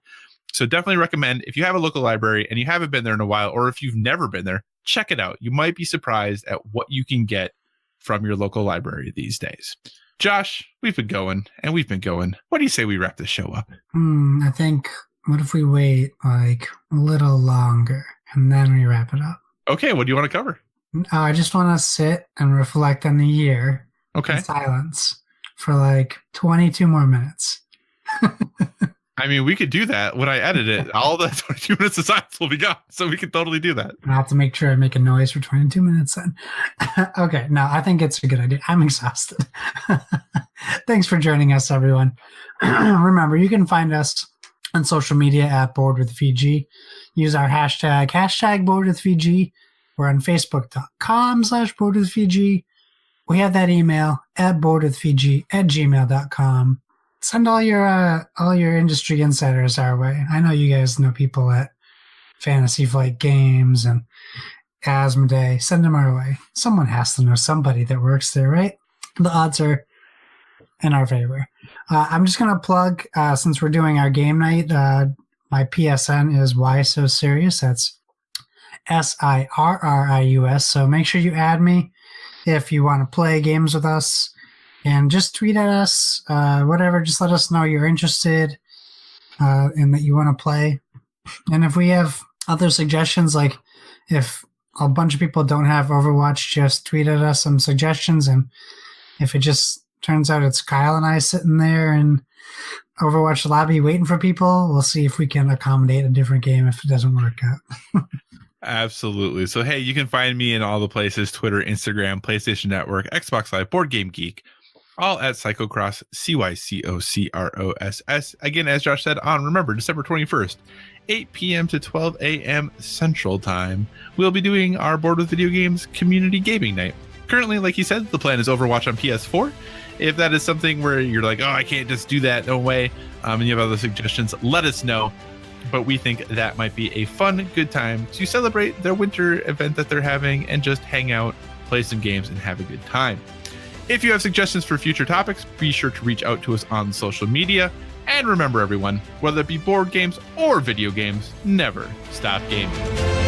So definitely recommend, if you have a local library and you haven't been there in a while, or if you've never been there, check it out. You might be surprised at what you can get from your local library these days. Josh, we've been going. What do you say we wrap this show up? I think, what if we wait like a little longer and then we wrap it up? Okay, what do you want to cover? I just want to sit and reflect on the year in silence for like 22 more minutes. I mean, we could do that when I edit it. All the 22 minutes of silence will be gone, so we can totally do that. I'll have to make sure I make a noise for 22 minutes then. Okay, no, I think it's a good idea. I'm exhausted. Thanks for joining us, everyone. Remember, you can find us on social media at BoredWithVG. Use our hashtag BoredWithVG. We're on Facebook.com/BoredWithVG. We have that email at BoredWithVG@gmail.com. Send all your industry insiders our way. I know you guys know people at Fantasy Flight Games and Asmodee. Send them our way. Someone has to know somebody that works there, right? The odds are in our favor. I'm just going to plug, since we're doing our game night, my PSN is Why So Serious. That's SIRRIUS. So make sure you add me if you want to play games with us. And just tweet at us, whatever. Just let us know you're interested and that you want to play. And if we have other suggestions, like if a bunch of people don't have Overwatch, just tweet at us some suggestions. And if it just turns out it's Kyle and I sitting there in Overwatch lobby waiting for people, we'll see if we can accommodate a different game if it doesn't work out. Absolutely. So, hey, you can find me in all the places: Twitter, Instagram, PlayStation Network, Xbox Live, Board Game Geek. all at Cyclocross, CYCOCROSS. Again, as Josh said, remember, December 21st, 8 p.m. to 12 a.m. Central Time, we'll be doing our Board with Video Games Community Gaming Night. Currently, like he said, the plan is Overwatch on PS4. If that is something where you're like, oh, I can't just do that, no way, and you have other suggestions, let us know. But we think that might be a fun, good time to celebrate their winter event that they're having and just hang out, play some games, and have a good time. If you have suggestions for future topics, be sure to reach out to us on social media. And remember, everyone, whether it be board games or video games, never stop gaming.